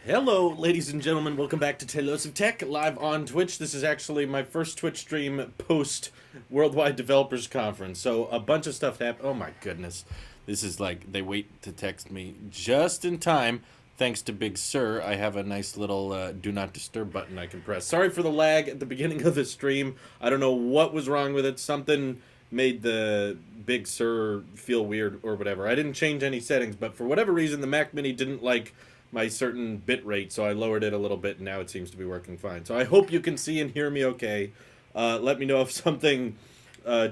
Hello, ladies and gentlemen. Welcome back to Talos of Tech, live on Twitch. This is actually my first Twitch stream post Worldwide Developers Conference. So a bunch of stuff happened. Oh my goodness. This is like, they wait to text me just in time. Thanks to Big Sur, I have a nice little do not disturb button I can press. Sorry for the lag at the beginning of the stream. I don't know what was wrong with it. Something made the Big Sur feel weird or whatever. I didn't change any settings, but for whatever reason, the Mac Mini didn't like my certain bit rate, so I lowered it a little bit, and now it seems to be working fine. So I hope you can see and hear me okay. Let me know if something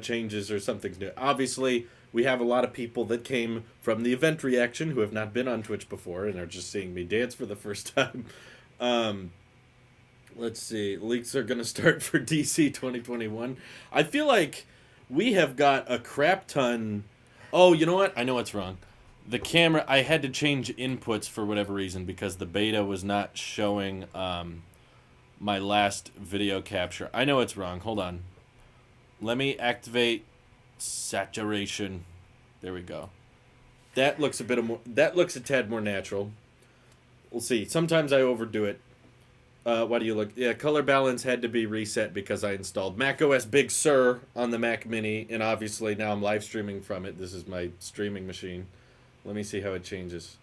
changes or something's new. Obviously, we have a lot of people that came from the event reaction who have not been on Twitch before and are just seeing me dance for the first time. Let's see. Leaks are going to start for DC 2021. I feel like we have got a crap ton. Oh, you know what? I know what's wrong. The camera, I had to change inputs for whatever reason because the beta was not showing my last video capture. I know it's wrong. Hold on. Let me activate saturation. There we go. That looks that looks a tad more natural. We'll see. Sometimes I overdo it. Why do you look? Yeah, color balance had to be reset because I installed macOS Big Sur on the Mac Mini, and obviously now I'm live streaming from it. This is my streaming machine. Let me see how it changes.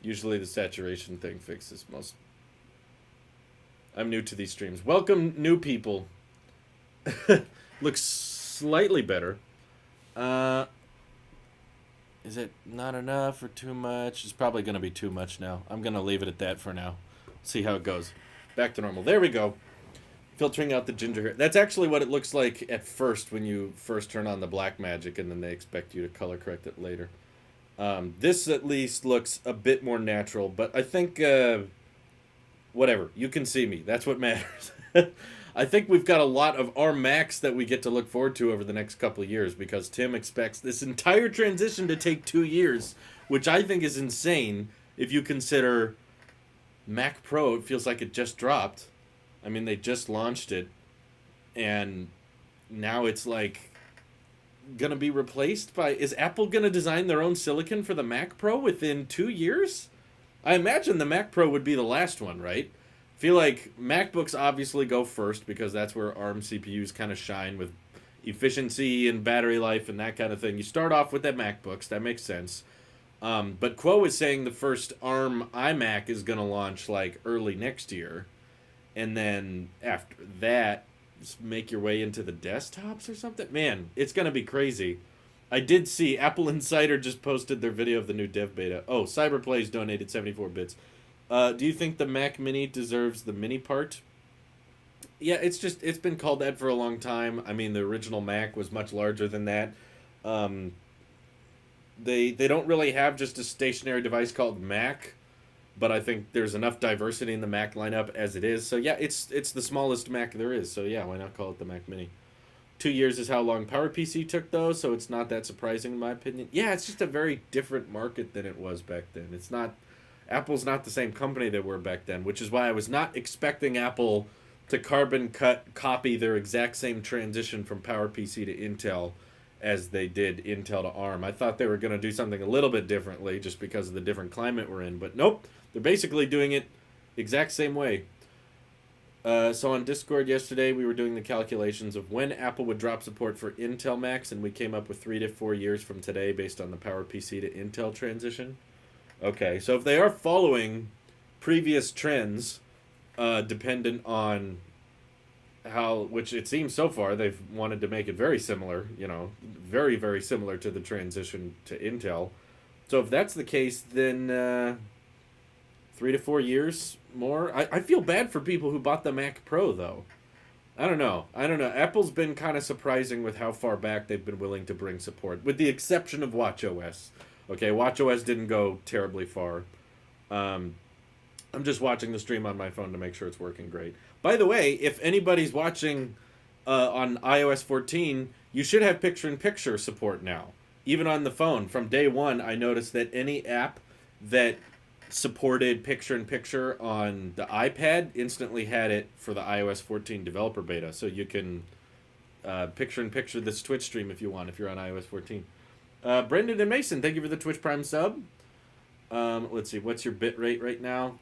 Usually the saturation thing fixes most. I'm new to these streams. Welcome, new people. Looks slightly better. Is it not enough or too much? It's probably going to be too much now. I'm going to leave it at that for now. See how it goes. Back to normal. There we go. Filtering out the ginger hair. That's actually what it looks like at first when you first turn on the black magic, and then they expect you to color correct it later. This at least looks a bit more natural, but I think, whatever, you can see me. That's what matters. I think we've got a lot of our Macs that we get to look forward to over the next couple of years because Tim expects this entire transition to take 2 years, which I think is insane if you consider Mac Pro. It feels like it just dropped. I mean, they just launched it, and now it's like gonna be replaced by. Is Apple gonna design their own silicon for the Mac Pro within 2 years? I imagine the Mac Pro would be the last one, right? Feel like MacBooks obviously go first because that's where ARM CPUs kind of shine with efficiency and battery life and that kind of thing. You start off with the MacBooks, that makes sense. But Quo is saying the first ARM iMac is going to launch like early next year, and then after that, just make your way into the desktops or something. Man, it's going to be crazy. I did see Apple Insider just posted their video of the new dev beta. Oh, Cyberplays donated 74 bits. Do you think the Mac Mini deserves the mini part? Yeah, it's been called that for a long time. I mean, the original Mac was much larger than that. Um, they don't really have just a stationary device called Mac, but I think there's enough diversity in the Mac lineup as it is. So yeah, it's the smallest Mac there is. So yeah, why not call it the Mac Mini? 2 years is how long PowerPC took though, so it's not that surprising in my opinion. Yeah, it's just a very different market than it was back then. It's not Apple's not the same company they were back then, which is why I was not expecting Apple to copy their exact same transition from PowerPC to Intel as they did Intel to ARM. I thought they were going to do something a little bit differently just because of the different climate we're in, but nope, they're basically doing it exact same way. So on Discord yesterday, we were doing the calculations of when Apple would drop support for Intel Macs, and we came up with 3 to 4 years from today based on the PowerPC to Intel transition. Okay, so if they are following previous trends, dependent on how, which it seems so far they've wanted to make it very similar, very, very similar to the transition to Intel. So if that's the case, then 3 to 4 years more. I feel bad for people who bought the Mac Pro, though. I don't know. Apple's been kind of surprising with how far back they've been willing to bring support, with the exception of watchOS. Okay, watchOS didn't go terribly far. I'm just watching the stream on my phone to make sure it's working great. By the way, if anybody's watching on iOS 14, you should have picture-in-picture support now. Even on the phone. From day one, I noticed that any app that supported picture-in-picture on the iPad instantly had it for the iOS 14 developer beta. So you can picture-in-picture this Twitch stream if you want, if you're on iOS 14. Brendan and Mason, thank you for the Twitch Prime sub. Let's see. What's your bit rate right now?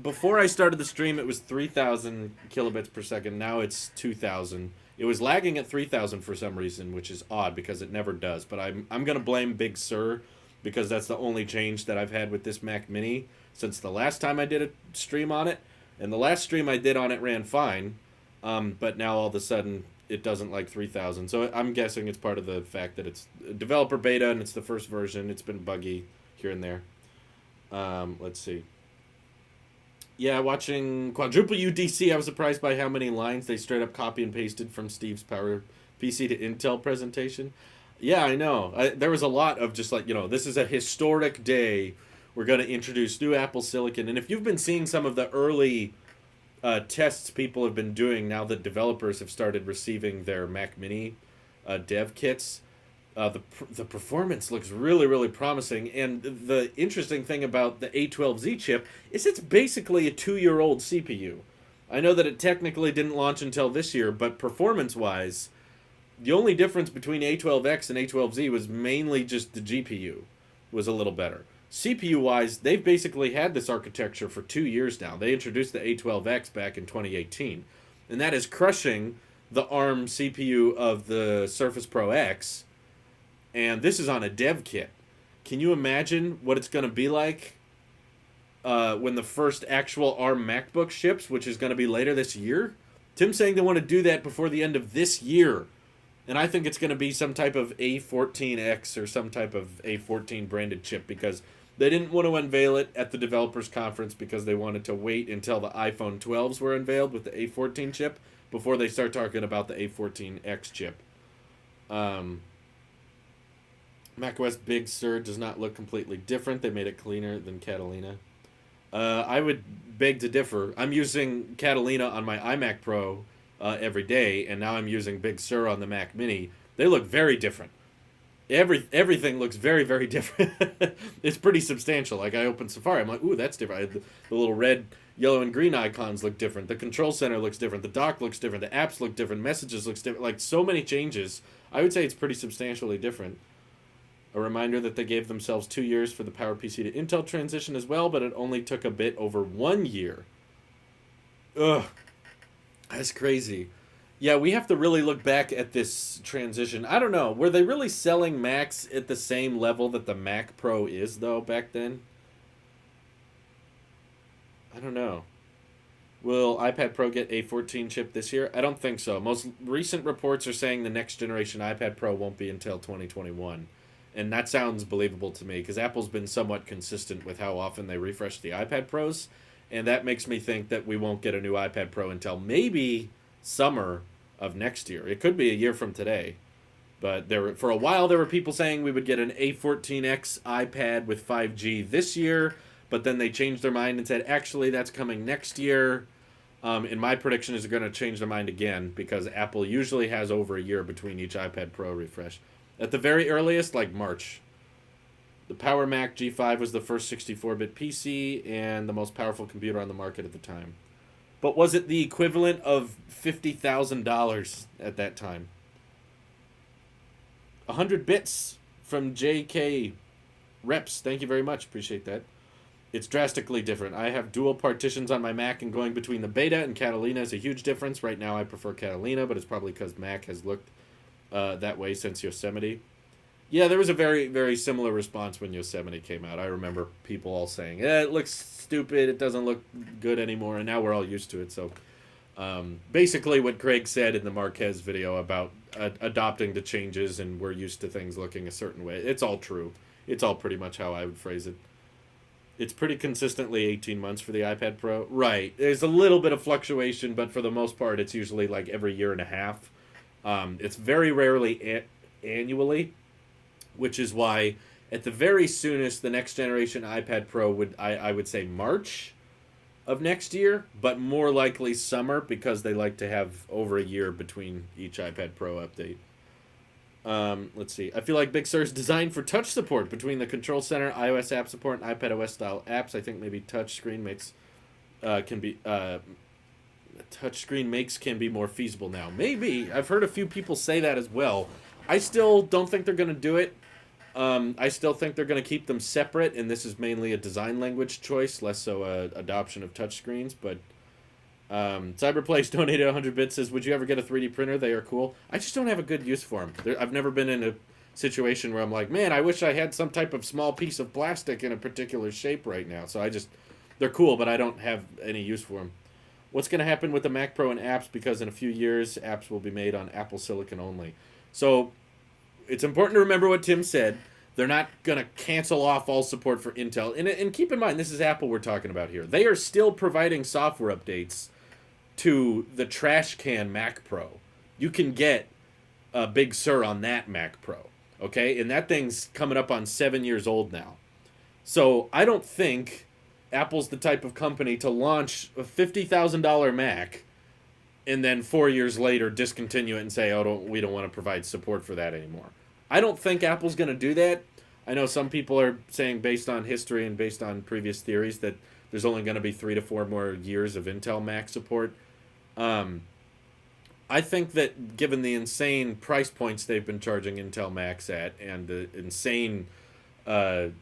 Before I started the stream, it was 3,000 kilobits per second. Now it's 2,000. It was lagging at 3,000 for some reason, which is odd because it never does. But I'm gonna blame Big Sur because that's the only change that I've had with this Mac Mini since the last time I did a stream on it. And the last stream I did on it ran fine, but now all of a sudden it doesn't like 3,000. So I'm guessing it's part of the fact that it's a developer beta and it's the first version. It's been buggy here and there. Let's see. Yeah, watching Quadruple UDC, I was surprised by how many lines they straight up copy and pasted from Steve's Power PC to Intel presentation. Yeah, I know. There was a lot of just like, this is a historic day. We're going to introduce new Apple Silicon. And if you've been seeing some of the early tests people have been doing now that developers have started receiving their Mac Mini dev kits, the performance looks really, really promising. And the interesting thing about the A12Z chip is it's basically a 2-year-old CPU. I know that it technically didn't launch until this year, but performance-wise, the only difference between A12X and A12Z was mainly just the GPU was a little better. CPU-wise, they've basically had this architecture for 2 years now. They introduced the A12X back in 2018, and that is crushing the ARM CPU of the Surface Pro X, and this is on a dev kit. Can you imagine what it's going to be like when the first actual ARM MacBook ships, which is going to be later this year? Tim's saying they want to do that before the end of this year. And I think it's going to be some type of A14X or some type of A14 branded chip because they didn't want to unveil it at the developers conference because they wanted to wait until the iPhone 12s were unveiled with the A14 chip before they start talking about the A14X chip. macOS Big Sur does not look completely different. They made it cleaner than Catalina. I would beg to differ. I'm using Catalina on my iMac Pro every day, and now I'm using Big Sur on the Mac Mini. They look very different. Everything looks very, very different. It's pretty substantial. Like, I opened Safari, I'm like, ooh, that's different. The little red, yellow, and green icons look different. The control center looks different. The dock looks different. The apps look different. Messages looks different. Like, so many changes. I would say it's pretty substantially different. A reminder that they gave themselves 2 years for the PowerPC to Intel transition as well, but it only took a bit over 1 year. Ugh. That's crazy. Yeah, we have to really look back at this transition. I don't know. Were they really selling Macs at the same level that the Mac Pro is, though, back then? I don't know. Will iPad Pro get a 14 chip this year? I don't think so. Most recent reports are saying the next generation iPad Pro won't be until 2021. And that sounds believable to me because Apple's been somewhat consistent with how often they refresh the iPad Pros. And that makes me think that we won't get a new iPad Pro until maybe summer of next year. It could be a year from today. But for a while, there were people saying we would get an A14X iPad with 5G this year. But then they changed their mind and said, actually, that's coming next year. And my prediction is they're going to change their mind again because Apple usually has over a year between each iPad Pro refresh. At the very earliest, like March. The Power Mac G5 was the first 64-bit PC and the most powerful computer on the market at the time. But was it the equivalent of $50,000 at that time? 100 bits from JK Reps. Thank you very much. Appreciate that. It's drastically different. I have dual partitions on my Mac, and going between the Beta and Catalina is a huge difference. Right now I prefer Catalina, but it's probably because Mac has looked that way since Yosemite. Yeah, there was a very, very similar response when Yosemite came out. I remember people all saying, it looks stupid, it doesn't look good anymore, and now we're all used to it. So basically what Craig said in the Marquez video about adopting the changes and we're used to things looking a certain way, it's all true. It's all pretty much how I would phrase it. It's pretty consistently 18 months for the iPad Pro. Right. There's a little bit of fluctuation, but for the most part, it's usually like every year and a half. It's very rarely annually, which is why at the very soonest the next generation iPad Pro would I would say March of next year, but more likely summer because they like to have over a year between each iPad Pro update. Let's see. I feel like Big Sur is designed for touch support between the Control Center, iOS app support, and iPadOS style apps. I think maybe touchscreen makes can be more feasible now. Maybe. I've heard a few people say that as well. I still don't think they're going to do it. I still think they're going to keep them separate, and this is mainly a design language choice, less so a adoption of touchscreens. But Cyberplace donated 100 bits, says, would you ever get a 3D printer? They are cool. I just don't have a good use for them. I've never been in a situation where I'm like, man, I wish I had some type of small piece of plastic in a particular shape right now. So they're cool, but I don't have any use for them. What's going to happen with the Mac Pro and apps? Because in a few years, apps will be made on Apple Silicon only. So it's important to remember what Tim said. They're not going to cancel off all support for Intel. And keep in mind, this is Apple we're talking about here. They are still providing software updates to the trash can Mac Pro. You can get a Big Sur on that Mac Pro. Okay? And that thing's coming up on 7 years old now. So I don't think Apple's the type of company to launch a $50,000 Mac and then 4 years later discontinue it and say, oh, we don't want to provide support for that anymore. I don't think Apple's going to do that. I know some people are saying, based on history and based on previous theories, that there's only going to be 3 to 4 more years of Intel Mac support. I think that given the insane price points they've been charging Intel Macs at and the insane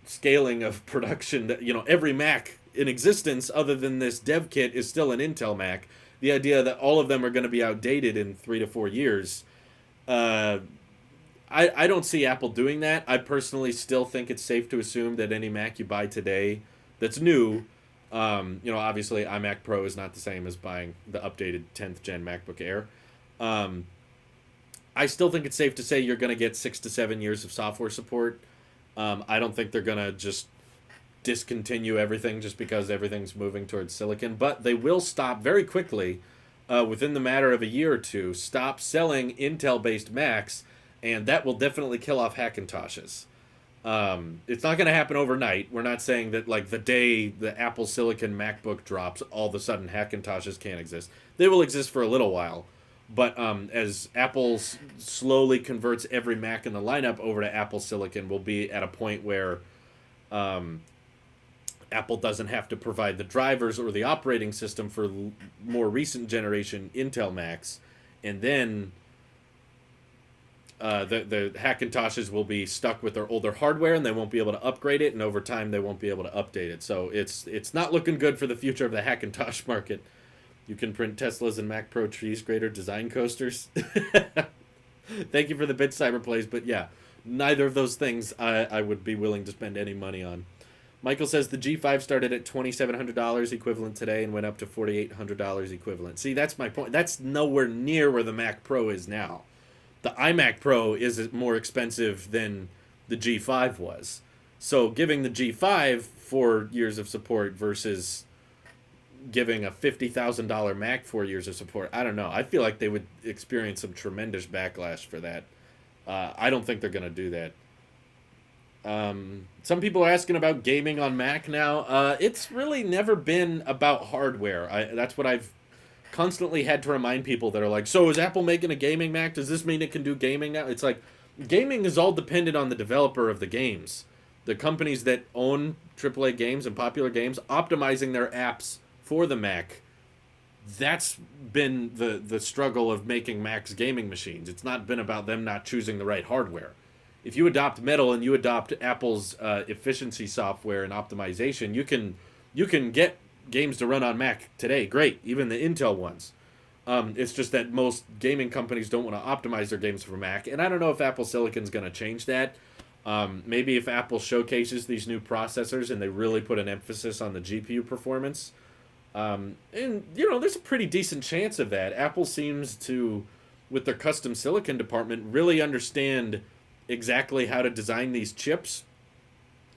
scaling of production, that every Mac in existence other than this dev kit is still an Intel Mac. The idea that all of them are going to be outdated in 3 to 4 years, I don't see Apple doing that. I personally still think it's safe to assume that any Mac you buy today that's new, obviously iMac Pro is not the same as buying the updated 10th gen MacBook Air. I still think it's safe to say you're going to get 6 to 7 years of software support. I don't think they're going to just discontinue everything just because everything's moving towards silicon, but they will stop very quickly, within the matter of a year or two, stop selling Intel-based Macs, and that will definitely kill off Hackintoshes. It's not going to happen overnight. We're not saying that like the day the Apple Silicon MacBook drops, all of a sudden Hackintoshes can't exist. They will exist for a little while, but as Apple slowly converts every Mac in the lineup over to Apple Silicon, we'll be at a point where Apple doesn't have to provide the drivers or the operating system for more recent generation Intel Macs, and then the Hackintoshes will be stuck with their older hardware and they won't be able to upgrade it, and over time they won't be able to update it. So it's not looking good for the future of the Hackintosh market. You can print Teslas and Mac Pro trees grader design coasters. Thank you for the bit Cyberplays, but yeah, neither of those things I would be willing to spend any money on. Michael says the G5 started at $2,700 equivalent today and went up to $4,800 equivalent. See, that's my point. That's nowhere near where the Mac Pro is now. The iMac Pro is more expensive than the G5 was. So giving the G5 4 years of support versus giving a $50,000 Mac 4 years of support, I don't know. I feel like they would experience some tremendous backlash for that. I don't think they're going to do that. Some people are asking about gaming on Mac now. It's really never been about hardware. That's what I've constantly had to remind people that are like, so is Apple making a gaming Mac? Does this mean it can do gaming now? It's like, gaming is all dependent on the developer of the games. The companies that own AAA games and popular games, optimizing their apps for the Mac. That's been the struggle of making Macs gaming machines. It's not been about them not choosing the right hardware. If you adopt Metal and you adopt Apple's efficiency software and optimization, you can get games to run on Mac today. Great, even the Intel ones. It's just that most gaming companies don't want to optimize their games for Mac, and I don't know if Apple Silicon's going to change that. Maybe if Apple showcases these new processors and they really put an emphasis on the GPU performance, and there's a pretty decent chance of that. Apple seems to, with their custom silicon department, really understand exactly how to design these chips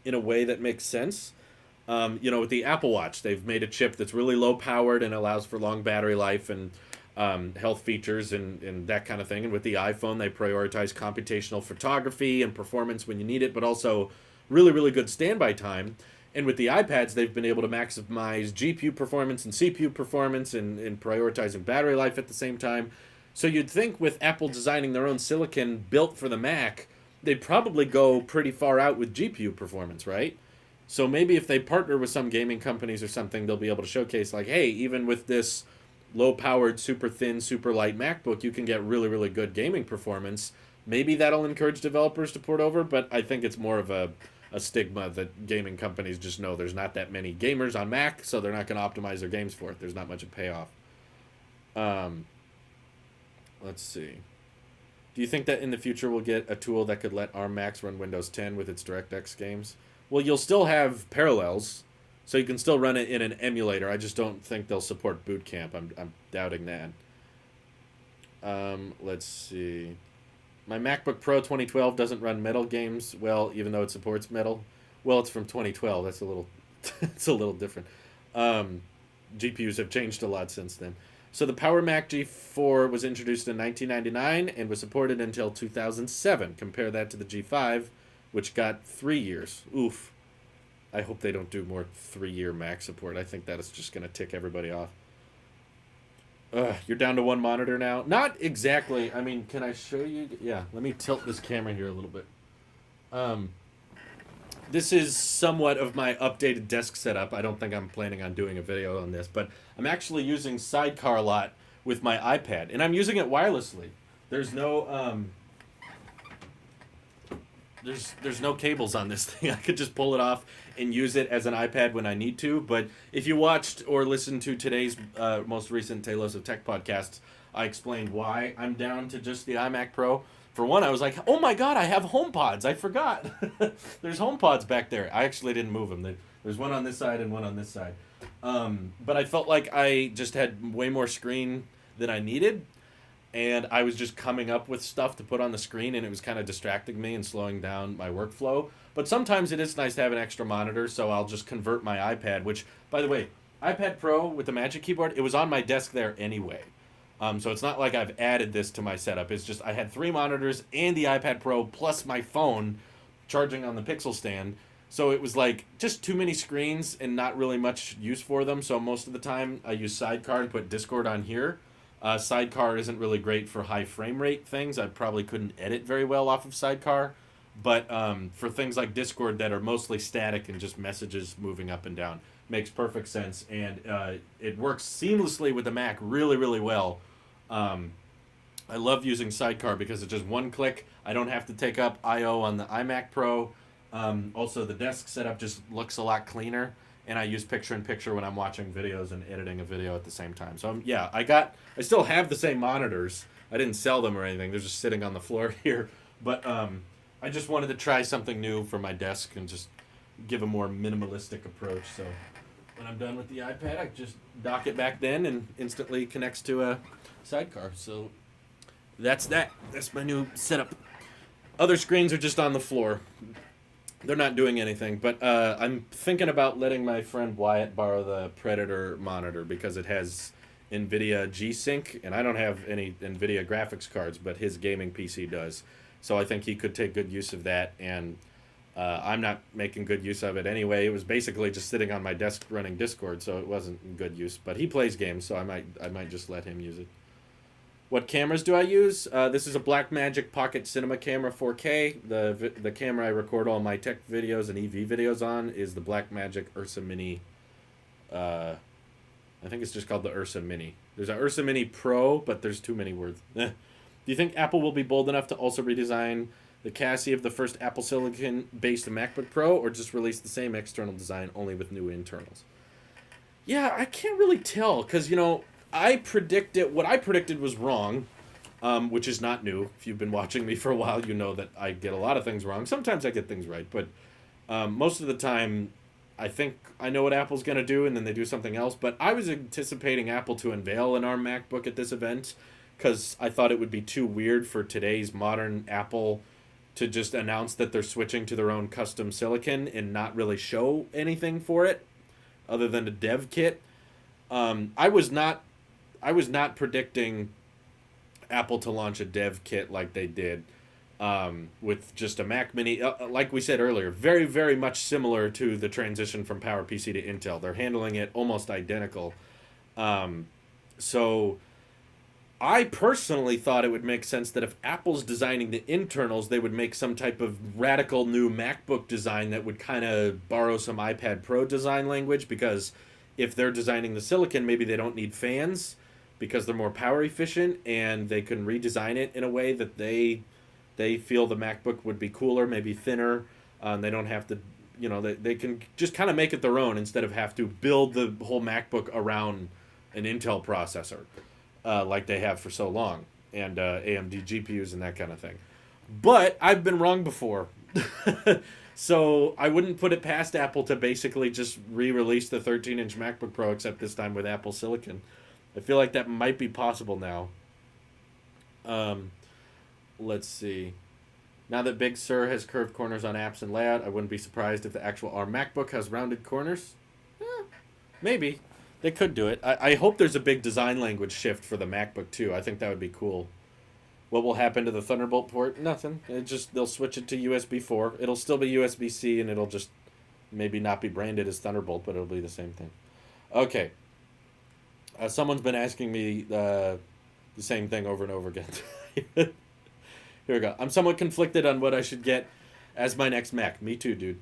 in a way that makes sense. With the Apple Watch, they've made a chip that's really low powered and allows for long battery life and health features and that kind of thing. And with the iPhone, they prioritize computational photography and performance when you need it, but also really, really good standby time. And with the iPads, they've been able to maximize GPU performance and CPU performance and prioritizing battery life at the same time. So you'd think with Apple designing their own silicon built for the Mac, they'd probably go pretty far out with GPU performance, right? So maybe if they partner with some gaming companies or something, they'll be able to showcase like, hey, even with this low-powered, super thin, super light MacBook, you can get really, really good gaming performance. maybe that'll encourage developers to port over, but I think it's more of a stigma that gaming companies just know there's not that many gamers on Mac, so they're not going to optimize their games for it. There's not much of a payoff. Let's see. Do you think that in the future we'll get a tool that could let ARM Macs run Windows 10 with its DirectX games? Well, you'll still have Parallels, so you can still run it in an emulator. I just don't think they'll support Boot Camp. I'm doubting that. Let's see. My MacBook Pro 2012 doesn't run Metal games well, even though it supports Metal. Well, it's from 2012. That's a little, it's a little different. GPUs have changed a lot since then. So the Power Mac G4 was introduced in 1999 and was supported until 2007. Compare that to the G5, which got 3 years. Oof. I hope they don't do more 3-year Mac support. I think that is just going to tick everybody off. You're down to one monitor now? Not exactly. I mean, can I show you? Yeah, let me tilt this camera here a little bit. This is somewhat of my updated desk setup. I don't think I'm planning on doing a video on this, but I'm actually using Sidecar a lot with my iPad, and I'm using it wirelessly. There's no there's no cables on this thing. I could just pull it off and use it as an iPad when I need to. But if you watched or listened to today's most recent Talos of Tech podcasts, I explained why I'm down to just the iMac Pro. For one, I was like, oh my god, I have HomePods. I forgot. There's HomePods back there. I actually didn't move them. There's one on this side and one on this side. But I felt like I just had way more screen than I needed. And I was just coming up with stuff to put on the screen, and it was kind of distracting me and slowing down my workflow. But sometimes it is nice to have an extra monitor, so I'll just convert my iPad, which, by the way, iPad Pro with the Magic Keyboard, it was on my desk there anyway. So it's not like I've added this to my setup. It's just I had 3 monitors and the iPad Pro plus my phone charging on the Pixel stand. So it was like just too many screens and not really much use for them. So most of the time I use Sidecar and put Discord on here. Sidecar isn't really great for high frame rate things. I probably couldn't edit very well off of Sidecar. But for things like Discord that are mostly static and just messages moving up and down, makes perfect sense. And it works seamlessly with the Mac really, really well. I love using Sidecar because it's just one click. I don't have to take up I/O on the iMac Pro. Also, the desk setup just looks a lot cleaner. And I use picture-in-picture when I'm watching videos and editing a video at the same time. So, yeah, I still have the same monitors. I didn't sell them or anything. They're just sitting on the floor here. But I just wanted to try something new for my desk and just give a more minimalistic approach. So when I'm done with the iPad, I just dock it back then and instantly connects to a Sidecar. So that's that. That's my new setup. Other screens are just on the floor. They're not doing anything, but I'm thinking about letting my friend Wyatt borrow the Predator monitor because it has NVIDIA G-Sync, and I don't have any NVIDIA graphics cards, but his gaming PC does. So I think he could take good use of that, and I'm not making good use of it anyway. It was basically just sitting on my desk running Discord, so it wasn't good use. But he plays games, so I might just let him use it. What cameras do I use? This is a Blackmagic Pocket Cinema Camera 4K. The camera I record all my tech videos and EV videos on is the Blackmagic Ursa Mini. I think it's just called the Ursa Mini. There's a Ursa Mini Pro, but there's too many words. Do you think Apple will be bold enough to also redesign the chassis of the first Apple Silicon-based MacBook Pro, or just release the same external design only with new internals? Yeah, I can't really tell, because, what I predicted was wrong, which is not new. If you've been watching me for a while, you know that I get a lot of things wrong. Sometimes I get things right, but most of the time, I think I know what Apple's going to do, and then they do something else. But I was anticipating Apple to unveil an ARM MacBook at this event, because I thought it would be too weird for today's modern Apple to just announce that they're switching to their own custom silicon and not really show anything for it, other than a dev kit. I was not predicting Apple to launch a dev kit like they did with just a Mac Mini. Like we said earlier, very, very much similar to the transition from PowerPC to Intel. They're handling it almost identical. So I personally thought it would make sense that if Apple's designing the internals, they would make some type of radical new MacBook design that would kind of borrow some iPad Pro design language, because if they're designing the silicon, maybe they don't need fans because they're more power efficient, and they can redesign it in a way that they they feel the MacBook would be cooler, maybe thinner. They don't have to, they can just kind of make it their own instead of have to build the whole MacBook around an Intel processor, like they have for so long, and AMD GPUs and that kind of thing. But I've been wrong before. So I wouldn't put it past Apple to basically just re-release the 13-inch MacBook Pro, except this time with Apple Silicon. I feel like that might be possible now. Let's see. Now that Big Sur has curved corners on apps and layout, I wouldn't be surprised if the actual ARM MacBook has rounded corners. Maybe. They could do it. I hope there's a big design language shift for the MacBook, too. I think that would be cool. What will happen to the Thunderbolt port? Nothing. They'll switch it to USB 4. It'll still be USB-C, and it'll just maybe not be branded as Thunderbolt, but it'll be the same thing. Okay. Someone's been asking me the same thing over and over again. Here we go. I'm somewhat conflicted on what I should get as my next Mac. Me too, dude.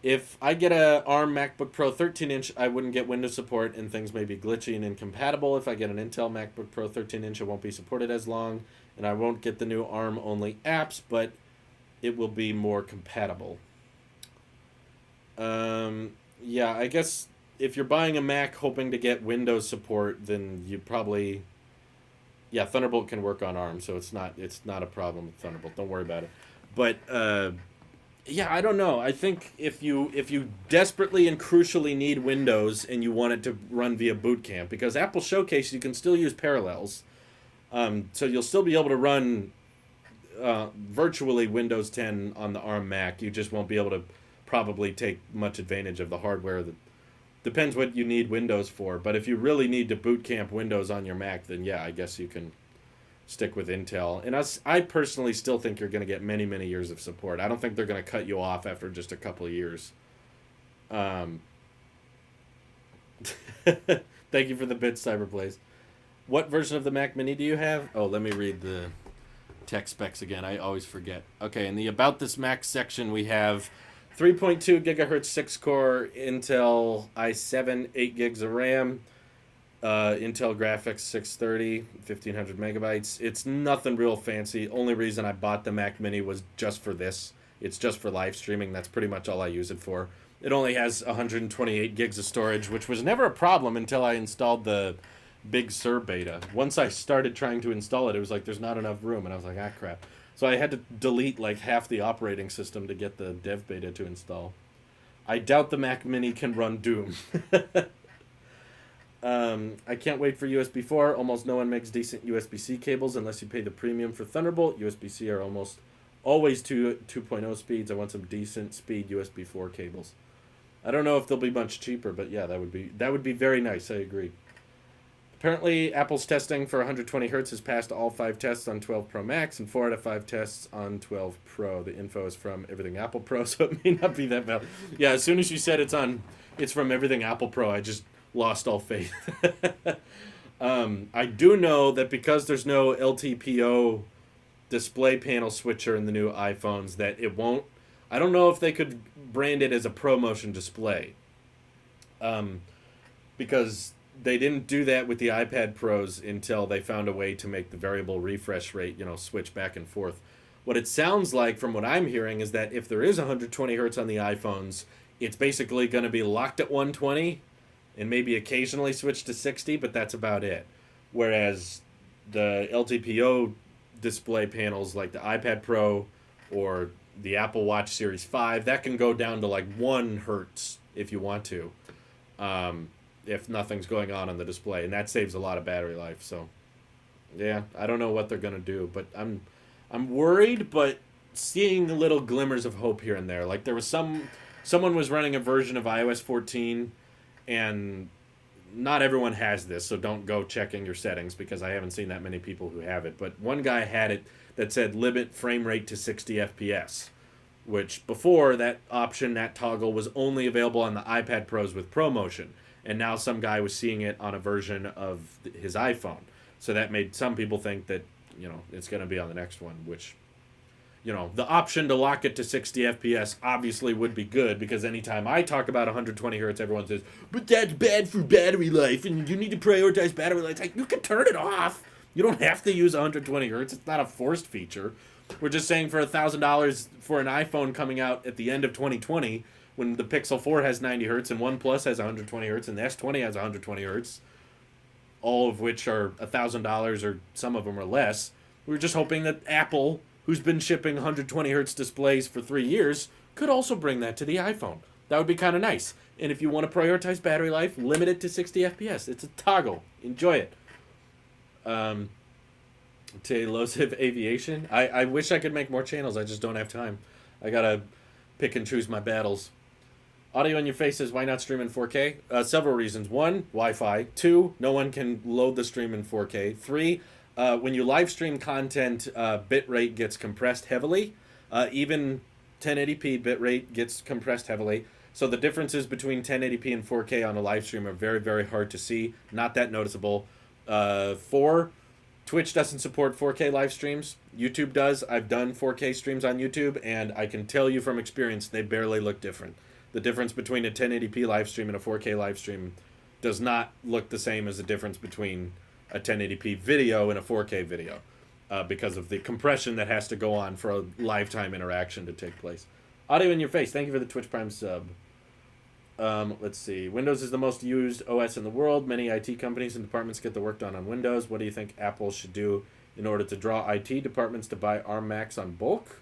If I get a ARM MacBook Pro 13-inch, I wouldn't get Windows support, and things may be glitchy and incompatible. If I get an Intel MacBook Pro 13-inch, it won't be supported as long, and I won't get the new ARM-only apps, but it will be more compatible. Yeah, I guess if you're buying a Mac hoping to get Windows support, then you probably... Yeah, Thunderbolt can work on ARM, so it's not a problem with Thunderbolt. Don't worry about it. But yeah, I don't know. I think if you desperately and crucially need Windows and you want it to run via Boot Camp, because Apple Showcase you can still use Parallels, so you'll still be able to run virtually Windows 10 on the ARM Mac. You just won't be able to probably take much advantage of the hardware. That depends what you need Windows for. But if you really need to boot camp Windows on your Mac, then yeah, I guess you can stick with Intel. And I personally still think you're going to get many, many years of support. I don't think they're going to cut you off after just a couple of years. Thank you for the bits, Cyberblaze. What version of the Mac Mini do you have? Oh, let me read the tech specs again. I always forget. Okay, in the About This Mac section, we have 3.2 gigahertz 6-core Intel i7, 8 gigs of RAM, Intel Graphics 630, 1500 megabytes. It's nothing real fancy. Only reason I bought the Mac Mini was just for this. It's just for live streaming. That's pretty much all I use it for. It only has 128 gigs of storage, which was never a problem until I installed the Big Sur beta. Once I started trying to install it, it was like there's not enough room, and I was like, ah, crap. So I had to delete like half the operating system to get the dev beta to install. I doubt the Mac Mini can run Doom. I can't wait for USB 4. Almost no one makes decent USB-C cables unless you pay the premium for Thunderbolt. USB-C are almost always 2.0 speeds. I want some decent speed USB 4 cables. I don't know if they'll be much cheaper, but yeah, that would be very nice. I agree. Apparently, Apple's testing for 120 Hz has passed all 5 tests on 12 Pro Max and 4 out of 5 tests on 12 Pro. The info is from Everything Apple Pro, so it may not be that valid. Yeah, as soon as you said it's from Everything Apple Pro, I just lost all faith. I do know that because there's no LTPO display panel switcher in the new iPhones, that it won't... I don't know if they could brand it as a ProMotion display. Because they didn't do that with the iPad Pros until they found a way to make the variable refresh rate, switch back and forth. What it sounds like from what I'm hearing is that if there is 120 Hz on the iPhones, it's basically going to be locked at 120 and maybe occasionally switch to 60, but that's about it. Whereas the LTPO display panels like the iPad Pro or the Apple Watch Series 5, that can go down to like 1 Hertz if you want to. If nothing's going on the display, and that saves a lot of battery life. So yeah, I don't know what they're gonna do, but I'm worried, but seeing little glimmers of hope here and there. Like there was someone was running a version of iOS 14, and not everyone has this, so don't go checking your settings because I haven't seen that many people who have it. But one guy had it that said limit frame rate to 60 FPS, which before that option, that toggle was only available on the iPad Pros with ProMotion. And now some guy was seeing it on a version of his iPhone. So that made some people think that, it's going to be on the next one, which, the option to lock it to 60 FPS obviously would be good, because anytime I talk about 120 Hz, everyone says, but that's bad for battery life, and you need to prioritize battery life. It's like, you can turn it off. You don't have to use 120 Hz. It's not a forced feature. We're just saying for $1,000 for an iPhone coming out at the end of 2020, when the Pixel 4 has 90 hertz and OnePlus has 120 hertz and the S20 has 120 hertz, all of which are $1,000 or some of them are less. We're just hoping that Apple, who's been shipping 120 hertz displays for 3 years, could also bring that to the iPhone. That would be kind of nice. And if you want to prioritize battery life, limit it to 60 FPS. It's a toggle. Enjoy it. Telosive Aviation. I wish I could make more channels. I just don't have time. I gotta pick and choose my battles. Audio in your face says, why not stream in 4K? Several reasons. 1, Wi-Fi. 2, no one can load the stream in 4K. 3, when you live stream content, bitrate gets compressed heavily. Even 1080p bitrate gets compressed heavily. So the differences between 1080p and 4K on a live stream are very, very hard to see. Not that noticeable. 4, Twitch doesn't support 4K live streams. YouTube does. I've done 4K streams on YouTube, and I can tell you from experience, they barely look different. The difference between a 1080p live stream and a 4K live stream does not look the same as the difference between a 1080p video and a 4K video because of the compression that has to go on for a lifetime interaction to take place. Audio in your face. Thank you for the Twitch Prime sub. Let's see. Windows is the most used OS in the world. Many IT companies and departments get the work done on Windows. What do you think Apple should do in order to draw IT departments to buy ARM Macs on bulk?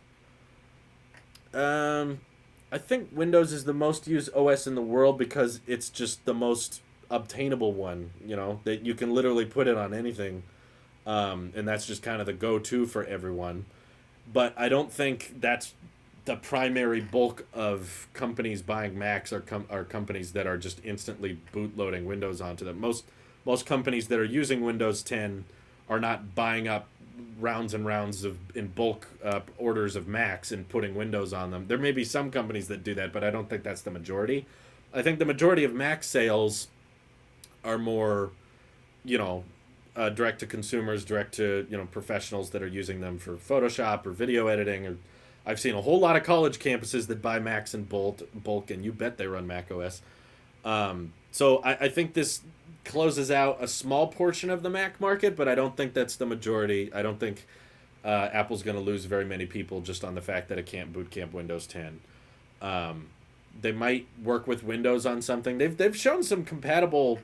I think Windows is the most used OS in the world because it's just the most obtainable one, you know, that you can literally put it on anything. And that's just kind of the go-to for everyone. But I don't think that's the primary bulk of companies buying Macs are companies that are just instantly bootloading Windows onto them. Most companies that are using Windows 10 are not buying up rounds and rounds of in bulk orders of Macs and putting Windows on them. There may be some companies that do that, but I don't think that's the majority. I think the majority of Mac sales are more, you know, direct to consumers, direct to, you know, professionals that are using them for Photoshop or video editing. Or I've seen a whole lot of college campuses that buy Macs in bulk, and you bet they run macOS. So I think this closes out a small portion of the Mac market, but I don't think that's the majority. I don't think Apple's going to lose very many people just on the fact that it can't boot camp Windows 10. They might work with Windows on something. They've shown some compatible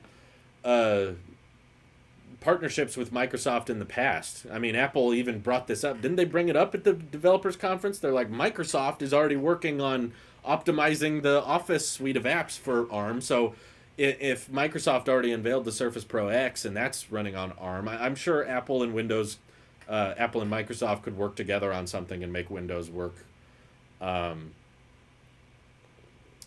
partnerships with Microsoft in the past. I mean, Apple even brought this up. Didn't they bring it up at the developers conference? They're like, Microsoft is already working on optimizing the Office suite of apps for ARM. So if Microsoft already unveiled the Surface Pro X and that's running on ARM, I'm sure Apple and Apple and Microsoft could work together on something and make Windows work.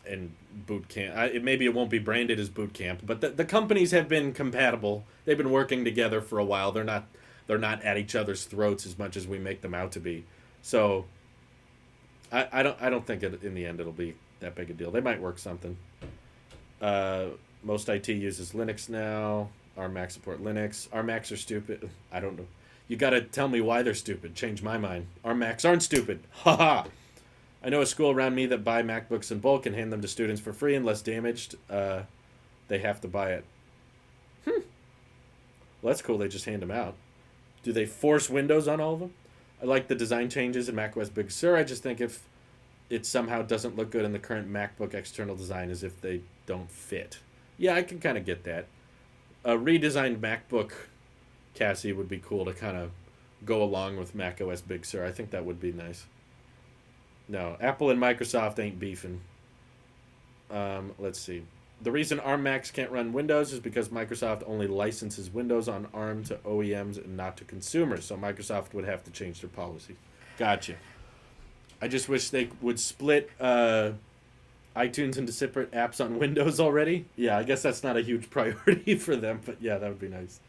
And Boot Camp. Maybe it won't be branded as Boot Camp, but the companies have been compatible. They've been working together for a while. They're not at each other's throats as much as we make them out to be. So I don't think in the end it'll be that big a deal. They might work something. Most IT uses Linux now. Our Macs support Linux. Our Macs are stupid. I don't know. You got to tell me why they're stupid. Change my mind. Our Macs aren't stupid. Ha ha. I know a school around me that buy MacBooks in bulk and hand them to students for free unless damaged. They have to buy it. Well, that's cool. They just hand them out. Do they force Windows on all of them? I like the design changes in macOS Big Sur. I just think if it somehow doesn't look good in the current MacBook external design as if they don't fit. Yeah, I can kind of get that. A redesigned MacBook, Cassie, would be cool to kind of go along with macOS Big Sur. I think that would be nice. No, Apple and Microsoft ain't beefing. Let's see. The reason ARM Macs can't run Windows is because Microsoft only licenses Windows on ARM to OEMs and not to consumers, so Microsoft would have to change their policy. Gotcha. I just wish they would split iTunes into separate apps on Windows already. Yeah, I guess that's not a huge priority for them, but yeah, that would be nice.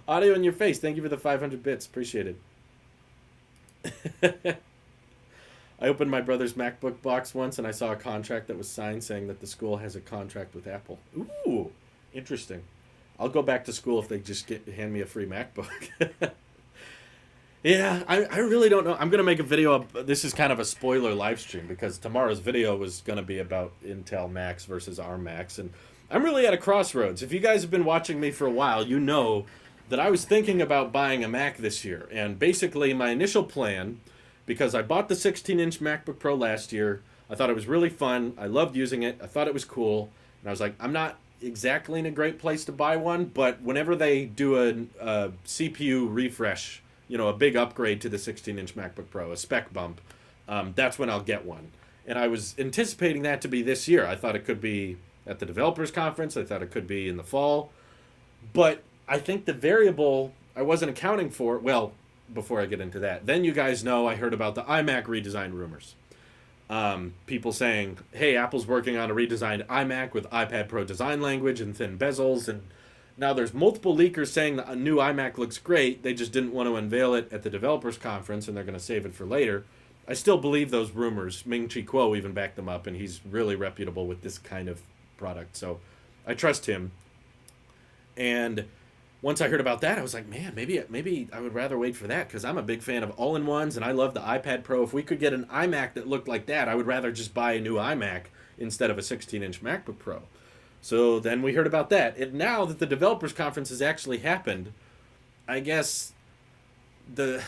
Audio in your face. Thank you for the 500 bits. Appreciate it. I opened my brother's MacBook box once, and I saw a contract that was signed saying that the school has a contract with Apple. Ooh, interesting. I'll go back to school if they just hand me a free MacBook. Yeah, I really don't know. I'm going to make a video. This is kind of a spoiler live stream because tomorrow's video was going to be about Intel Macs versus ARM Macs. And I'm really at a crossroads. If you guys have been watching me for a while, you know that I was thinking about buying a Mac this year. And basically, my initial plan because I bought the 16-inch MacBook Pro last year. I thought it was really fun. I loved using it. I thought it was cool. And I was like, I'm not exactly in a great place to buy one, but whenever they do a CPU refresh, a big upgrade to the 16-inch MacBook Pro, a spec bump, that's when I'll get one. And I was anticipating that to be this year. I thought it could be at the developers conference. I thought it could be in the fall. But I think the variable I wasn't accounting for, well, before I get into that, then you guys know I heard about the iMac redesign rumors. People saying, hey, Apple's working on a redesigned iMac with iPad Pro design language and thin bezels. And now there's multiple leakers saying that a new iMac looks great. They just didn't want to unveil it at the developers conference and they're going to save it for later. I still believe those rumors. Ming-Chi Kuo even backed them up, and he's really reputable with this kind of product. So I trust him. And once I heard about that, I was like, man, maybe I would rather wait for that, because I'm a big fan of all-in-ones, and I love the iPad Pro. If we could get an iMac that looked like that, I would rather just buy a new iMac instead of a 16-inch MacBook Pro. So then we heard about that. And now that the developers conference has actually happened, I guess the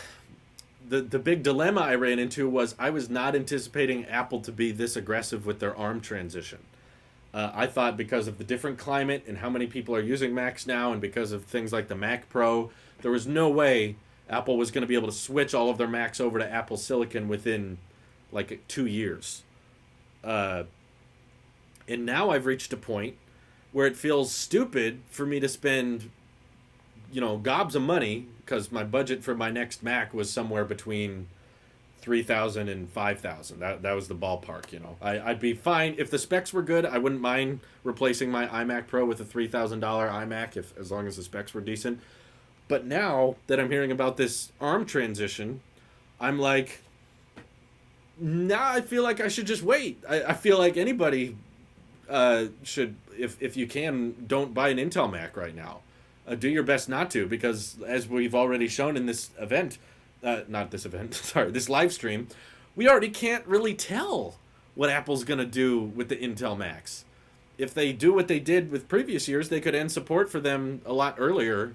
big dilemma I ran into was I was not anticipating Apple to be this aggressive with their ARM transition. I thought because of the different climate and how many people are using Macs now, and because of things like the Mac Pro, there was no way Apple was going to be able to switch all of their Macs over to Apple Silicon within like 2 years. And now I've reached a point where it feels stupid for me to spend gobs of money, because my budget for my next Mac was somewhere between $3,000 and $5,000. That was the ballpark. I'd be fine if the specs were good. I wouldn't mind replacing my iMac Pro with a $3,000 iMac as long as the specs were decent. But now that I'm hearing about this ARM transition, I'm like, I feel like I should just wait. I feel like anybody should, if you can, don't buy an Intel Mac right now. Do your best not to, because as we've already shown in this event, this live stream, we already can't really tell what Apple's going to do with the Intel Macs. If they do what they did with previous years, they could end support for them a lot earlier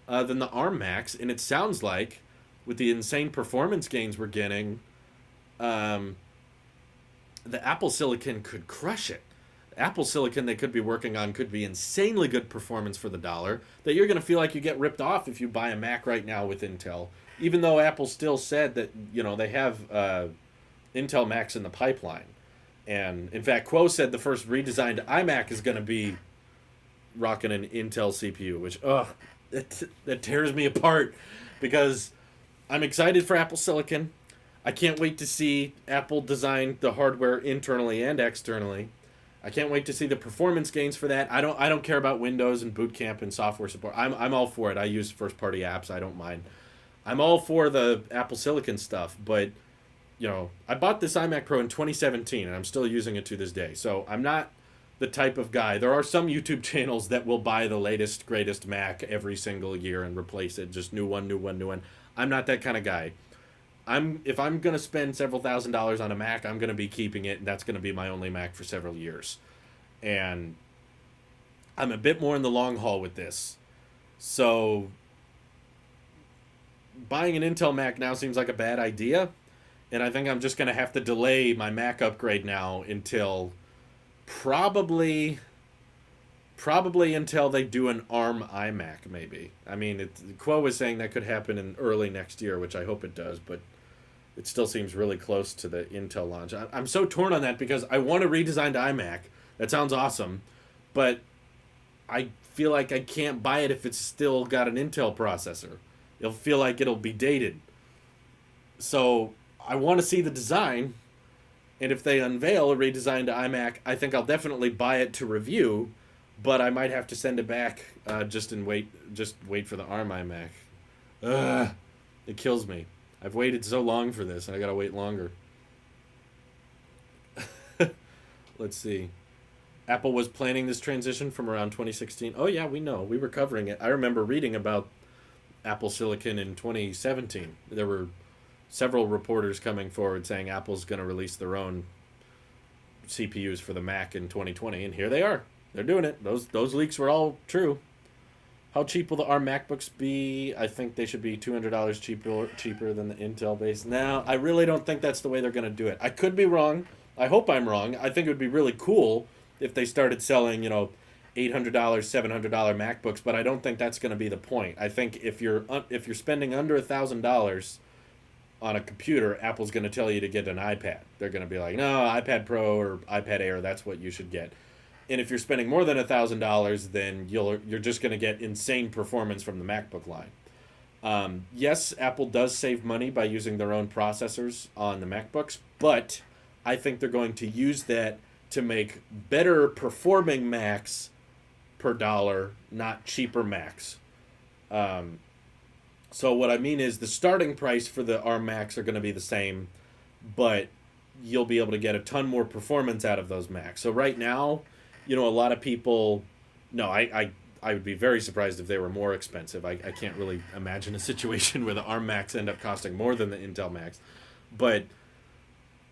than the ARM Macs, and it sounds like, with the insane performance gains we're getting, the Apple Silicon could crush it. Apple Silicon they could be working on could be insanely good performance for the dollar, that you're going to feel like you get ripped off if you buy a Mac right now with Intel. Even though Apple still said that, they have Intel Macs in the pipeline. And, in fact, Kuo said the first redesigned iMac is going to be rocking an Intel CPU, which, that tears me apart, because I'm excited for Apple Silicon. I can't wait to see Apple design the hardware internally and externally. I can't wait to see the performance gains for that. I don't care about Windows and Boot Camp and software support. I'm all for it. I use first-party apps. I don't mind. I'm all for the Apple Silicon stuff, but, I bought this iMac Pro in 2017, and I'm still using it to this day. So I'm not the type of guy. There are some YouTube channels that will buy the latest, greatest Mac every single year and replace it. Just new one. I'm not that kind of guy. If I'm going to spend several $1,000s on a Mac, I'm going to be keeping it, and that's going to be my only Mac for several years. And I'm a bit more in the long haul with this. So buying an Intel Mac now seems like a bad idea, and I think I'm just going to have to delay my Mac upgrade now until probably until they do an ARM iMac, maybe. I mean, Kuo was saying that could happen in early next year, which I hope it does, but it still seems really close to the Intel launch. I'm so torn on that, because I want a redesigned iMac. That sounds awesome, but I feel like I can't buy it if it's still got an Intel processor. It'll feel like it'll be dated. So I want to see the design, and if they unveil a redesigned iMac, I think I'll definitely buy it to review, but I might have to send it back just wait for the ARM iMac. It kills me. I've waited so long for this, and I gotta wait longer. Let's see. Apple was planning this transition from around 2016. Oh yeah, we know. We were covering it. I remember reading about Apple Silicon in 2017. There were several reporters coming forward saying Apple's going to release their own CPUs for the Mac in 2020, and here they are. They're doing it. Those leaks were all true. How cheap will the ARM MacBooks be? I think they should be $200 cheaper than the Intel base. Now, I really don't think that's the way they're going to do it. I could be wrong. I hope I'm wrong. I think it would be really cool if they started selling, $800, $700 MacBooks, but I don't think that's going to be the point. I think if you're spending under $1,000 on a computer, Apple's going to tell you to get an iPad. They're going to be like, no, iPad Pro or iPad Air, that's what you should get. And if you're spending more than $1,000, then you're just going to get insane performance from the MacBook line. Yes, Apple does save money by using their own processors on the MacBooks, but I think they're going to use that to make better performing Macs per dollar, not cheaper Macs. So what I mean is the starting price for the ARM Macs are going to be the same, but you'll be able to get a ton more performance out of those Macs. So right now, a lot of people, no, I would be very surprised if they were more expensive. I can't really imagine a situation where the ARM Macs end up costing more than the Intel Macs. But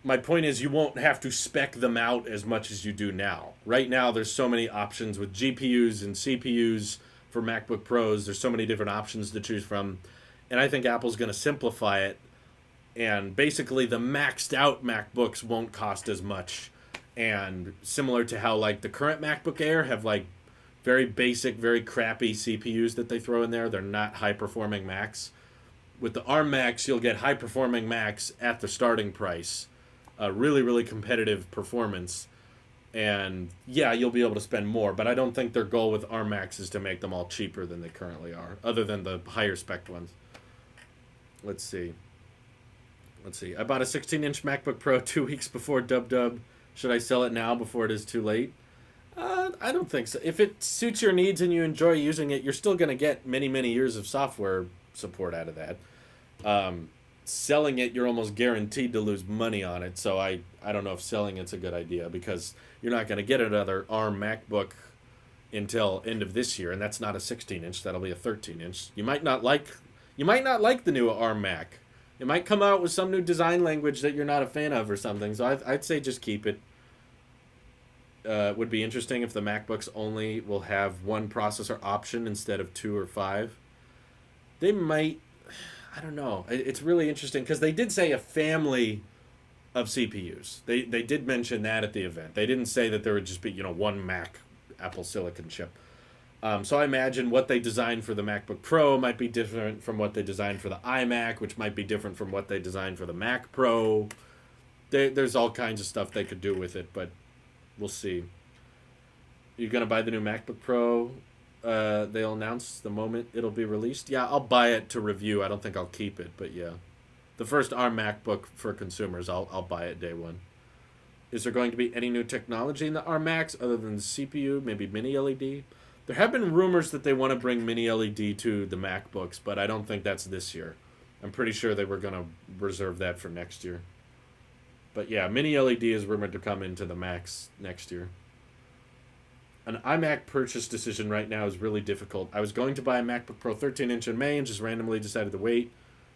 my point is you won't have to spec them out as much as you do now. Right now, there's so many options with GPUs and CPUs for MacBook Pros. There's so many different options to choose from. And I think Apple's going to simplify it. And basically, the maxed out MacBooks won't cost as much. And similar to how the current MacBook Air have very basic, very crappy CPUs that they throw in there. They're not high performing Macs. With the ARM Macs, you'll get high performing Macs at the starting price. Really, really competitive performance. And yeah, you'll be able to spend more, but I don't think their goal with ARM Macs is to make them all cheaper than they currently are, other than the higher spec ones. Let's see. I bought a 16-inch MacBook Pro 2 weeks before Dub. Should I sell it now before it is too late? I don't think so. If it suits your needs and you enjoy using it, you're still going to get many, many years of software support out of that. Selling it, you're almost guaranteed to lose money on it. So I don't know if selling it's a good idea because you're not going to get another ARM MacBook until end of this year, and that's not a 16-inch. That'll be a 13-inch. You might not like the new ARM Mac. It might come out with some new design language that you're not a fan of or something. So I'd say just keep it. It would be interesting if the MacBooks only will have one processor option instead of 2 or 5. They might. I don't know. It's really interesting because they did say a family of CPUs. They did mention that at the event. They didn't say that there would just be one Mac Apple Silicon chip. So I imagine what they designed for the MacBook Pro might be different from what they designed for the iMac, which might be different from what they designed for the Mac Pro. There's all kinds of stuff they could do with it, but we'll see. You're going to buy the new MacBook Pro? They'll announce the moment it'll be released. Yeah, I'll buy it to review. I don't think I'll keep it, but yeah. The first ARM MacBook for consumers, I'll buy it day one. Is there going to be any new technology in the ARM Macs other than the CPU, maybe mini LED? There have been rumors that they want to bring mini LED to the MacBooks, but I don't think that's this year. I'm pretty sure they were going to reserve that for next year. But yeah, mini LED is rumored to come into the Macs next year. An iMac purchase decision right now is really difficult. I was going to buy a MacBook Pro 13-inch in May and just randomly decided to wait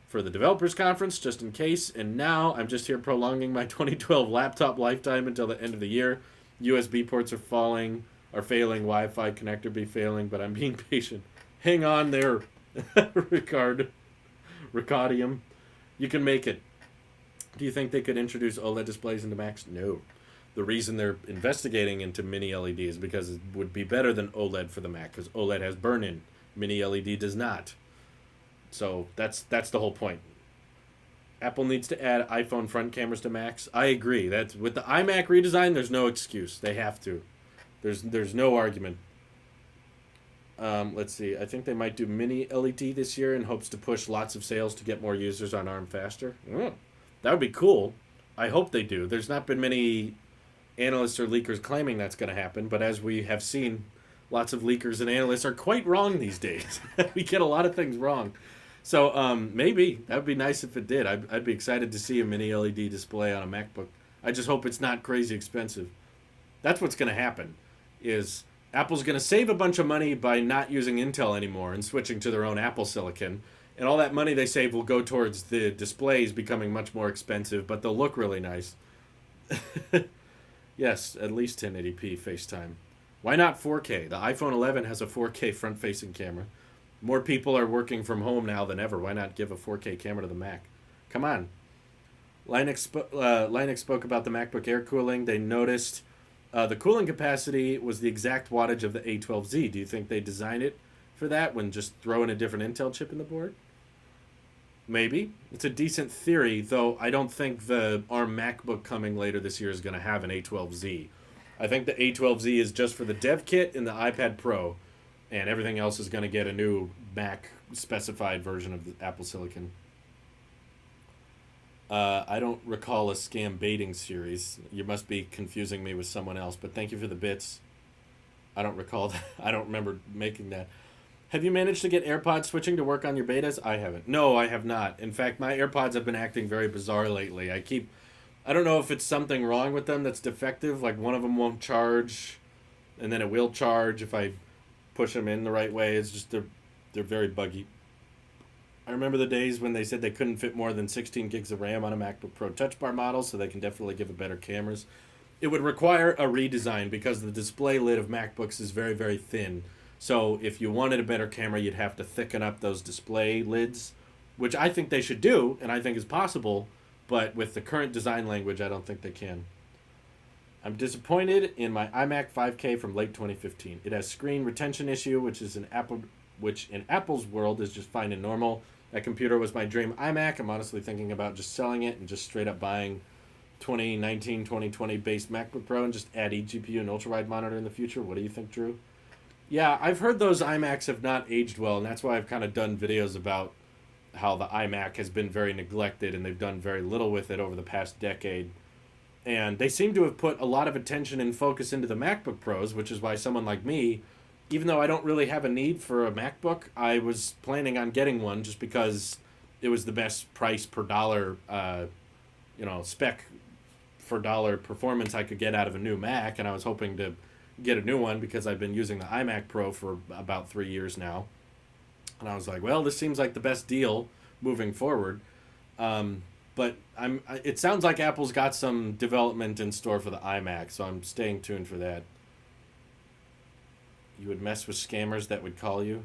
for the developers conference just in case, and now I'm just here prolonging my 2012 laptop lifetime until the end of the year. USB ports are failing, Wi-Fi connector be failing, but I'm being patient. Hang on there, Ricardium. You can make it. Do you think they could introduce OLED displays into Macs? No. The reason they're investigating into mini LED is because it would be better than OLED for the Mac, because OLED has burn-in. Mini LED does not. So that's the whole point. Apple needs to add iPhone front cameras to Macs. I agree. That's with the iMac redesign, there's no excuse. They have to. There's no argument. Let's see. I think they might do mini LED this year in hopes to push lots of sales to get more users on ARM faster. That would be cool. I hope they do. There's not been many analysts or leakers claiming that's going to happen, but as we have seen, lots of leakers and analysts are quite wrong these days. We get a lot of things wrong. So maybe. That would be nice if it did. I'd be excited to see a mini LED display on a MacBook. I just hope it's not crazy expensive. That's what's going to happen, is Apple's going to save a bunch of money by not using Intel anymore and switching to their own Apple Silicon. And all that money they save will go towards the displays becoming much more expensive, but they'll look really nice. Yes, at least 1080p FaceTime. Why not 4K? The iPhone 11 has a 4K front-facing camera. More people are working from home now than ever. Why not give a 4K camera to the Mac? Come on. Linux spoke about the MacBook Air cooling. They noticed the cooling capacity was the exact wattage of the A12Z. Do you think they designed it for that when just throwing a different Intel chip in the board? Maybe. It's a decent theory, though I don't think the ARM MacBook coming later this year is going to have an A12Z. I think the A12Z is just for the dev kit and the iPad Pro, and everything else is going to get a new Mac specified version of the Apple Silicon. I don't recall a scam baiting series. You must be confusing me with someone else, but thank you for the bits. I don't recall that. I don't remember making that. Have you managed to get AirPods switching to work on your betas? I haven't. No, I have not. In fact, my AirPods have been acting very bizarre lately. I don't know if it's something wrong with them that's defective. Like one of them won't charge, and then it will charge if I push them in the right way. It's just they're very buggy. I remember the days when they said they couldn't fit more than 16 gigs of RAM on a MacBook Pro Touch Bar model, so they can definitely give it better cameras. It would require a redesign because the display lid of MacBooks is very, very thin. So if you wanted a better camera, you'd have to thicken up those display lids, which I think they should do, and I think is possible, but with the current design language, I don't think they can. I'm disappointed in my iMac 5K from late 2015. It has screen retention issue, which in Apple's world is just fine and normal. That computer was my dream iMac. I'm honestly thinking about just selling it and just straight up buying 2019, 2020 base MacBook Pro and just add eGPU and ultra-wide monitor in the future. What do you think, Drew? Yeah, I've heard those iMacs have not aged well, and that's why I've kind of done videos about how the iMac has been very neglected and they've done very little with it over the past decade. And they seem to have put a lot of attention and focus into the MacBook Pros, which is why someone like me, even though I don't really have a need for a MacBook, I was planning on getting one just because it was the best price per dollar, spec for dollar performance I could get out of a new Mac, and I was hoping to get a new one because I've been using the iMac Pro for about 3 years now. And I was like, well, this seems like the best deal moving forward. But it sounds like Apple's got some development in store for the iMac, so I'm staying tuned for that. You would mess with scammers that would call you?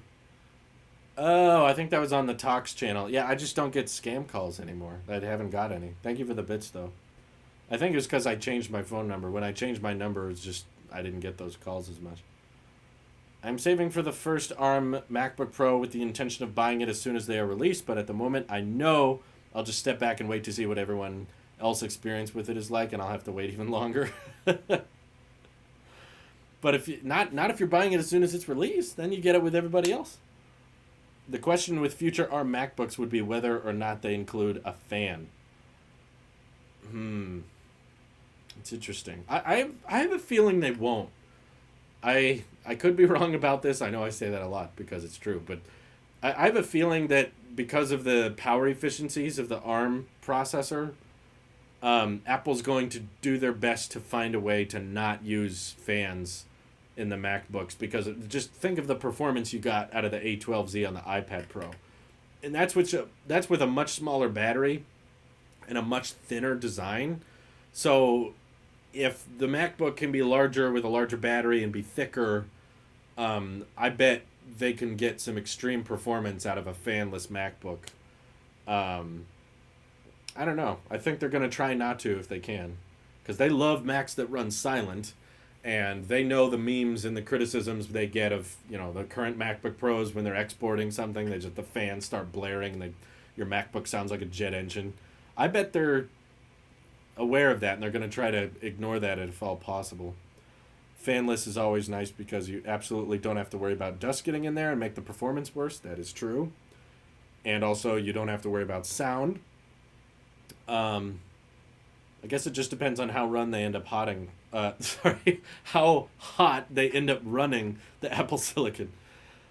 Oh, I think that was on the Talks channel. Yeah, I just don't get scam calls anymore. I haven't got any. Thank you for the bits, though. I think it was because I changed my phone number. When I changed my number, it's just I didn't get those calls as much. I'm saving for the first ARM MacBook Pro with the intention of buying it as soon as they are released, but at the moment I know I'll just step back and wait to see what everyone else experience with it is like, and I'll have to wait even longer. But if you, not if you're buying it as soon as it's released, then you get it with everybody else. The question with future ARM MacBooks would be whether or not they include a fan. It's interesting. I have a feeling they won't. I could be wrong about this. I know I say that a lot because it's true, but I have a feeling that because of the power efficiencies of the ARM processor, Apple's going to do their best to find a way to not use fans in the MacBooks, because just think of the performance you got out of the A12Z on the iPad Pro. And that's with a much smaller battery and a much thinner design. So if the MacBook can be larger with a larger battery and be thicker, I bet they can get some extreme performance out of a fanless MacBook. I don't know. I think they're going to try not to if they can, because they love Macs that run silent, and they know the memes and the criticisms they get of, the current MacBook Pros when they're exporting something. The fans start blaring and your MacBook sounds like a jet engine. I bet they're aware of that, and they're going to try to ignore that if all possible. Fanless is always nice because you absolutely don't have to worry about dust getting in there and make the performance worse. That is true. And also, you don't have to worry about sound. I guess it just depends on how how hot they end up running the Apple Silicon.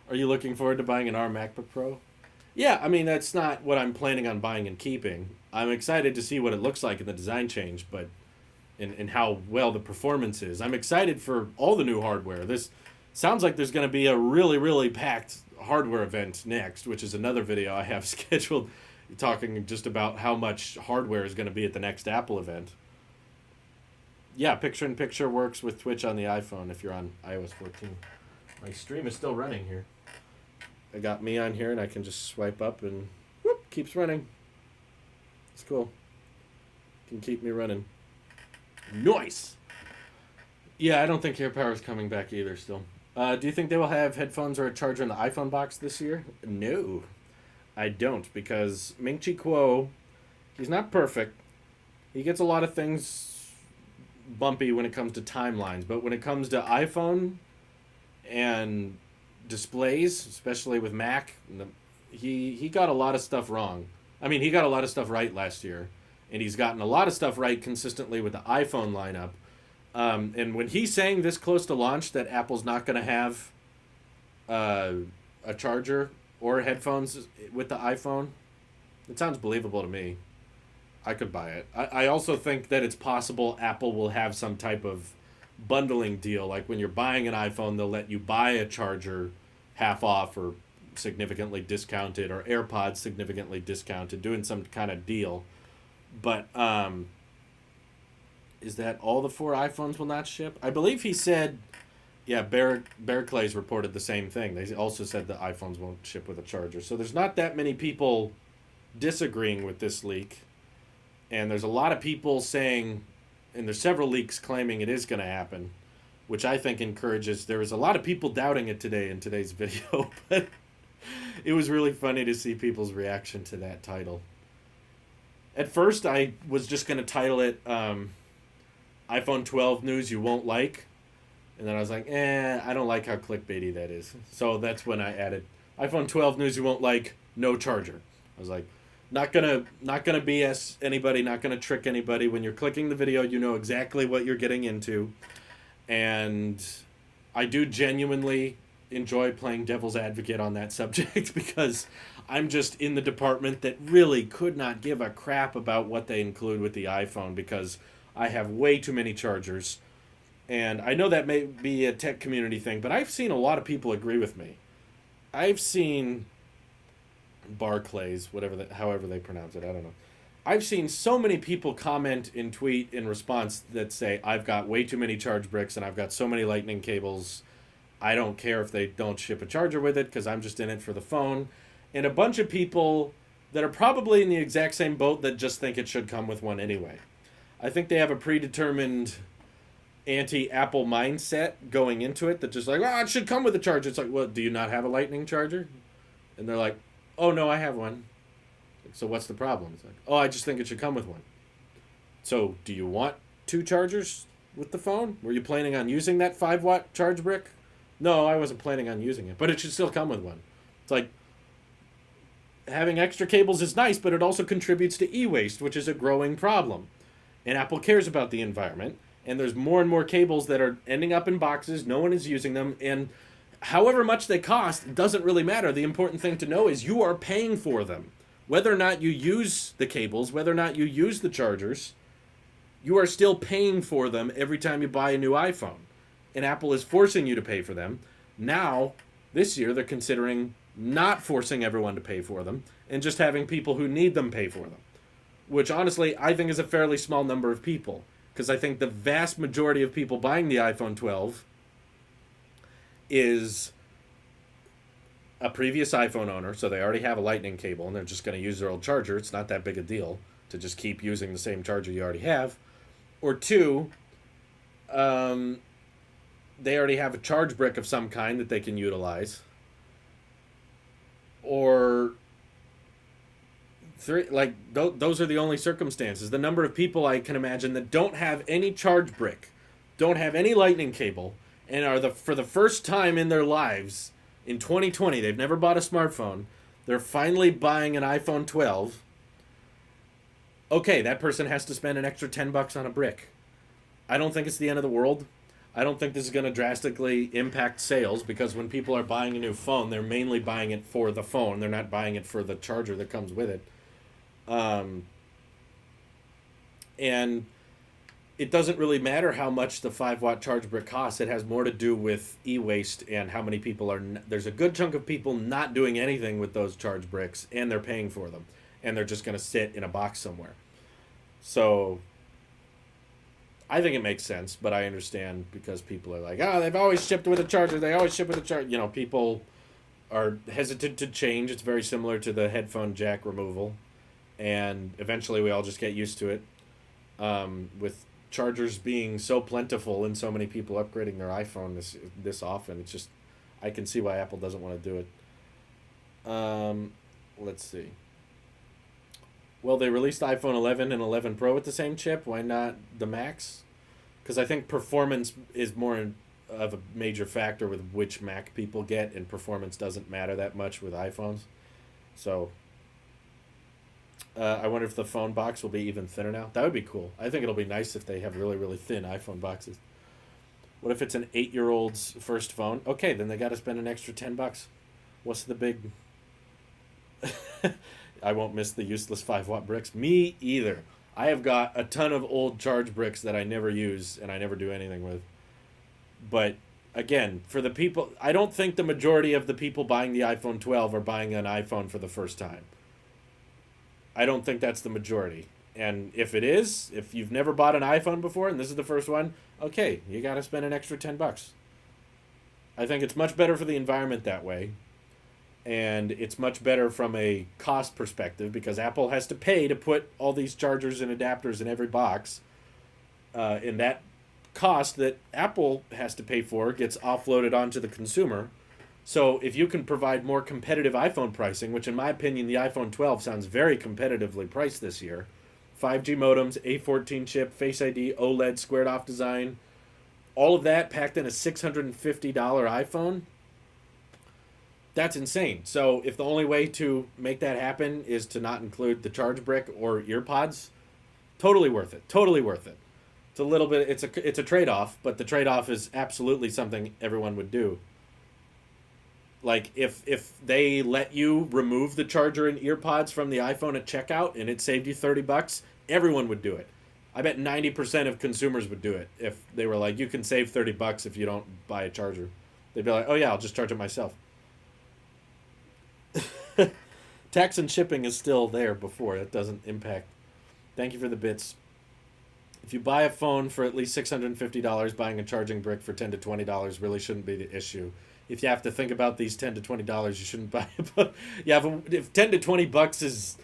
Are you looking forward to buying an ARM MacBook Pro? Yeah, I mean, that's not what I'm planning on buying and keeping. I'm excited to see what it looks like in the design change, but and how well the performance is. I'm excited for all the new hardware. This sounds like there's going to be a really, really packed hardware event next, which is another video I have scheduled, talking just about how much hardware is going to be at the next Apple event. Yeah, picture-in-picture works with Twitch on the iPhone if you're on iOS 14. My stream is still running here. I got me on here, and I can just swipe up and whoop, keeps running. It's cool. Can keep me running. Nice. Yeah, I don't think AirPower is coming back either. Still, do you think they will have headphones or a charger in the iPhone box this year? No, I don't, because Ming Chi Kuo, he's not perfect. He gets a lot of things bumpy when it comes to timelines, but when it comes to iPhone and displays, especially with Mac, he got a lot of stuff wrong. I mean, he got a lot of stuff right last year, and he's gotten a lot of stuff right consistently with the iPhone lineup. And when he's saying this close to launch that Apple's not going to have a charger or headphones with the iPhone, it sounds believable to me. I could buy it. I also think that it's possible Apple will have some type of bundling deal. Like when you're buying an iPhone, they'll let you buy a charger half off or significantly discounted, or AirPods significantly discounted, doing some kind of deal. But is that all the 4 iPhones will not ship? I believe he said, yeah, Bear Clays reported the same thing. They also said the iPhones won't ship with a charger. So there's not that many people disagreeing with this leak. And there's a lot of people saying, and there's several leaks claiming it is going to happen, which I think encourages. There was a lot of people doubting it today in today's video, but it was really funny to see people's reaction to that title. At first, I was just going to title it iPhone 12 News You Won't Like. And then I was like, I don't like how clickbaity that is. So that's when I added iPhone 12 News You Won't Like, no charger. I was like, not gonna BS anybody, not gonna trick anybody. When you're clicking the video, you know exactly what you're getting into. And I do genuinely enjoy playing devil's advocate on that subject because I'm just in the department that really could not give a crap about what they include with the iPhone because I have way too many chargers. And I know that may be a tech community thing, but I've seen a lot of people agree with me. I've seen Barclays, however they pronounce it, I don't know. I've seen so many people comment and tweet in response that say, I've got way too many charge bricks and I've got so many lightning cables. I don't care if they don't ship a charger with it because I'm just in it for the phone. And a bunch of people that are probably in the exact same boat that just think it should come with one anyway. I think they have a predetermined anti-Apple mindset going into it that just like, it should come with a charger. It's like, well, do you not have a lightning charger? And they're like, oh, no, I have one. So what's the problem? It's like, I just think it should come with one. So do you want 2 chargers with the phone? Were you planning on using that 5-watt charge brick? No, I wasn't planning on using it, but it should still come with one. It's like, having extra cables is nice, but it also contributes to e-waste, which is a growing problem. And Apple cares about the environment, and there's more and more cables that are ending up in boxes. No one is using them, and however much they cost, it doesn't really matter. The important thing to know is you are paying for them. Whether or not you use the cables, whether or not you use the chargers, you are still paying for them every time you buy a new iPhone. And Apple is forcing you to pay for them. Now, this year, they're considering not forcing everyone to pay for them and just having people who need them pay for them. Which, honestly, I think is a fairly small number of people. Because I think the vast majority of people buying the iPhone 12 is a previous iPhone owner, so they already have a lightning cable and they're just going to use their old charger. It's not that big a deal to just keep using the same charger you already have. Or 2, they already have a charge brick of some kind that they can utilize. Or 3, like those are the only circumstances. The number of people I can imagine that don't have any charge brick, don't have any lightning cable, and are for the first time in their lives in 2020, they've never bought a smartphone. They're finally buying an iPhone 12. Okay, that person has to spend an extra $10 on a brick. I don't think it's the end of the world. I don't think this is going to drastically impact sales because when people are buying a new phone, they're mainly buying it for the phone. They're not buying it for the charger that comes with it. And it doesn't really matter how much the 5-watt charge brick costs. It has more to do with e-waste and how many people are... There's a good chunk of people not doing anything with those charge bricks, and they're paying for them. And they're just going to sit in a box somewhere. So I think it makes sense, but I understand because people are like, oh, they've always shipped with a charger. They always ship with a charger. You know, people are hesitant to change. It's very similar to the headphone jack removal, and eventually we all just get used to it. With chargers being so plentiful and so many people upgrading their iPhone this often, it's just I can see why Apple doesn't want to do it. Let's see. Well, they released iPhone 11 and 11 Pro with the same chip. Why not the Max? Because I think performance is more of a major factor with which Mac people get, and performance doesn't matter that much with iPhones. So, I wonder if the phone box will be even thinner now. That would be cool. I think it'll be nice if they have really, really thin iPhone boxes. What if it's an 8-year-old's first phone? Okay, then they got to spend an extra $10. What's the big... I won't miss the useless 5-watt bricks. Me either. I have got a ton of old charge bricks that I never use and I never do anything with. But again, for the people, I don't think the majority of the people buying the iPhone 12 are buying an iPhone for the first time. I don't think that's the majority. And if it is, if you've never bought an iPhone before and this is the first one, okay, you got to spend an extra $10. I think it's much better for the environment that way. And it's much better from a cost perspective because Apple has to pay to put all these chargers and adapters in every box. And that cost that Apple has to pay for gets offloaded onto the consumer. So if you can provide more competitive iPhone pricing, which in my opinion the iPhone 12 sounds very competitively priced this year, 5G modems, A14 chip, Face ID, OLED squared off design, all of that packed in a $650 iPhone, that's insane. So if the only way to make that happen is to not include the charge brick or earpods, totally worth it. Totally worth it. It's a little bit, it's a trade-off, but the trade-off is absolutely something everyone would do. Like if they let you remove the charger and earpods from the iPhone at checkout and it saved you $30, everyone would do it. I bet 90% of consumers would do it if they were like, you can save $30 if you don't buy a charger. They'd be like, oh yeah, I'll just charge it myself. Tax and shipping is still there before. That doesn't impact. Thank you for the bits. If you buy a phone for at least $650, buying a charging brick for $10 to $20 really shouldn't be the issue. If you have to think about these $10 to $20, you shouldn't buy it. Yeah, if 10 to $20 is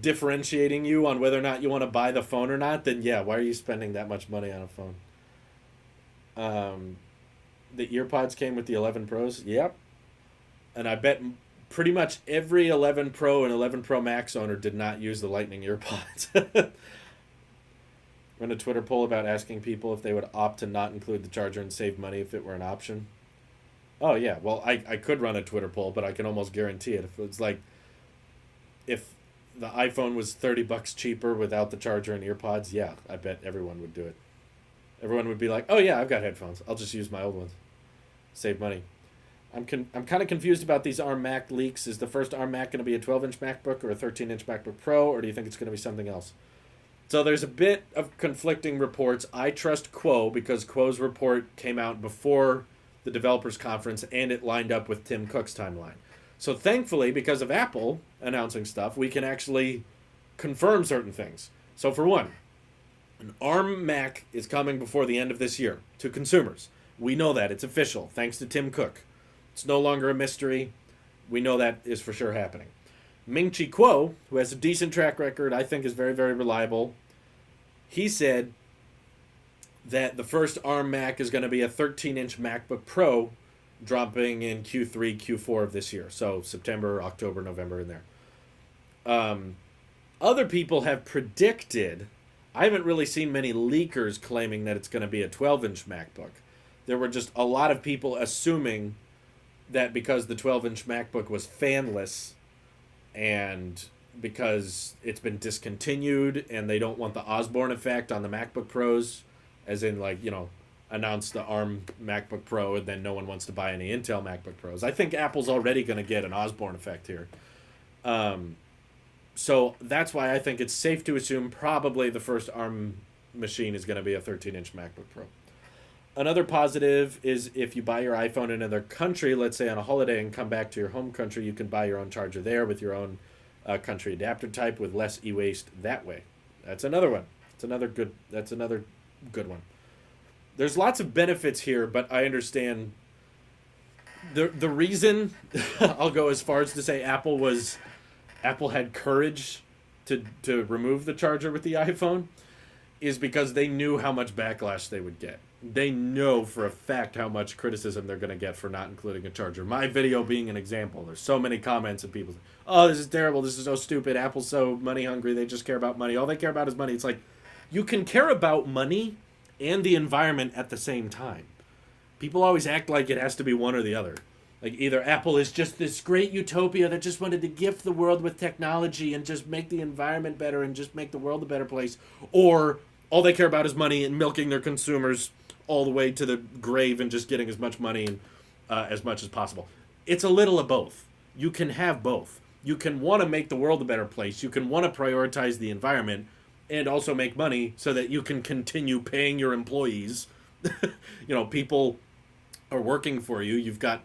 differentiating you on whether or not you want to buy the phone or not, then yeah, why are you spending that much money on a phone? The earpods came with the 11 Pros. Yep. And I bet pretty much every 11 Pro and 11 Pro Max owner did not use the Lightning earpods. Run a Twitter poll about asking people if they would opt to not include the charger and save money if it were an option. Oh, yeah. Well, I could run a Twitter poll, but I can almost guarantee it. If it's like, if the iPhone was $30 cheaper without the charger and earpods, yeah, I bet everyone would do it. Everyone would be like, oh, yeah, I've got headphones. I'll just use my old ones. Save money. I'm kind of confused about these ARM Mac leaks. Is the first ARM Mac going to be a 12-inch MacBook or a 13-inch MacBook Pro, or do you think it's going to be something else? So there's a bit of conflicting reports. I trust Quo because Quo's report came out before the developers conference and it lined up with Tim Cook's timeline. So thankfully, because of Apple announcing stuff, we can actually confirm certain things. So for one, an ARM Mac is coming before the end of this year to consumers. We know that. It's official, thanks to Tim Cook. It's no longer a mystery. We know that is for sure happening. Ming-Chi Kuo, who has a decent track record, I think is very, very reliable, he said that the first ARM Mac is going to be a 13-inch MacBook Pro dropping in Q3, Q4 of this year. So September, October, November in there. Other people have predicted, I haven't really seen many leakers claiming that it's going to be a 12-inch MacBook. There were just a lot of people assuming that because the 12-inch MacBook was fanless and because it's been discontinued and they don't want the Osborne effect on the MacBook Pros, as in like, you know, announce the ARM MacBook Pro and then no one wants to buy any Intel MacBook Pros. I think Apple's already going to get an Osborne effect here. So that's why I think it's safe to assume probably the first ARM machine is going to be a 13-inch MacBook Pro. Another positive is if you buy your iPhone in another country, let's say on a holiday, and come back to your home country, you can buy your own charger there with your own country adapter type with less e-waste that way. That's another one. That's another good one. There's lots of benefits here, but I understand the reason I'll go as far as to say Apple had courage to remove the charger with the iPhone is because they knew how much backlash they would get. They know for a fact how much criticism they're going to get for not including a charger. My video being an example. There's so many comments of people saying, "Oh, this is terrible. This is so stupid. Apple's so money hungry. They just care about money. All they care about is money." It's like, you can care about money and the environment at the same time. People always act like it has to be one or the other. Like, either Apple is just this great utopia that just wanted to gift the world with technology and just make the environment better and just make the world a better place, or all they care about is money and milking their consumers all the way to the grave and just getting as much money and as much as possible. It's a little of both. You can have both. You can want to make the world a better place. You can want to prioritize the environment and also make money so that you can continue paying your employees. People are working for you. You've got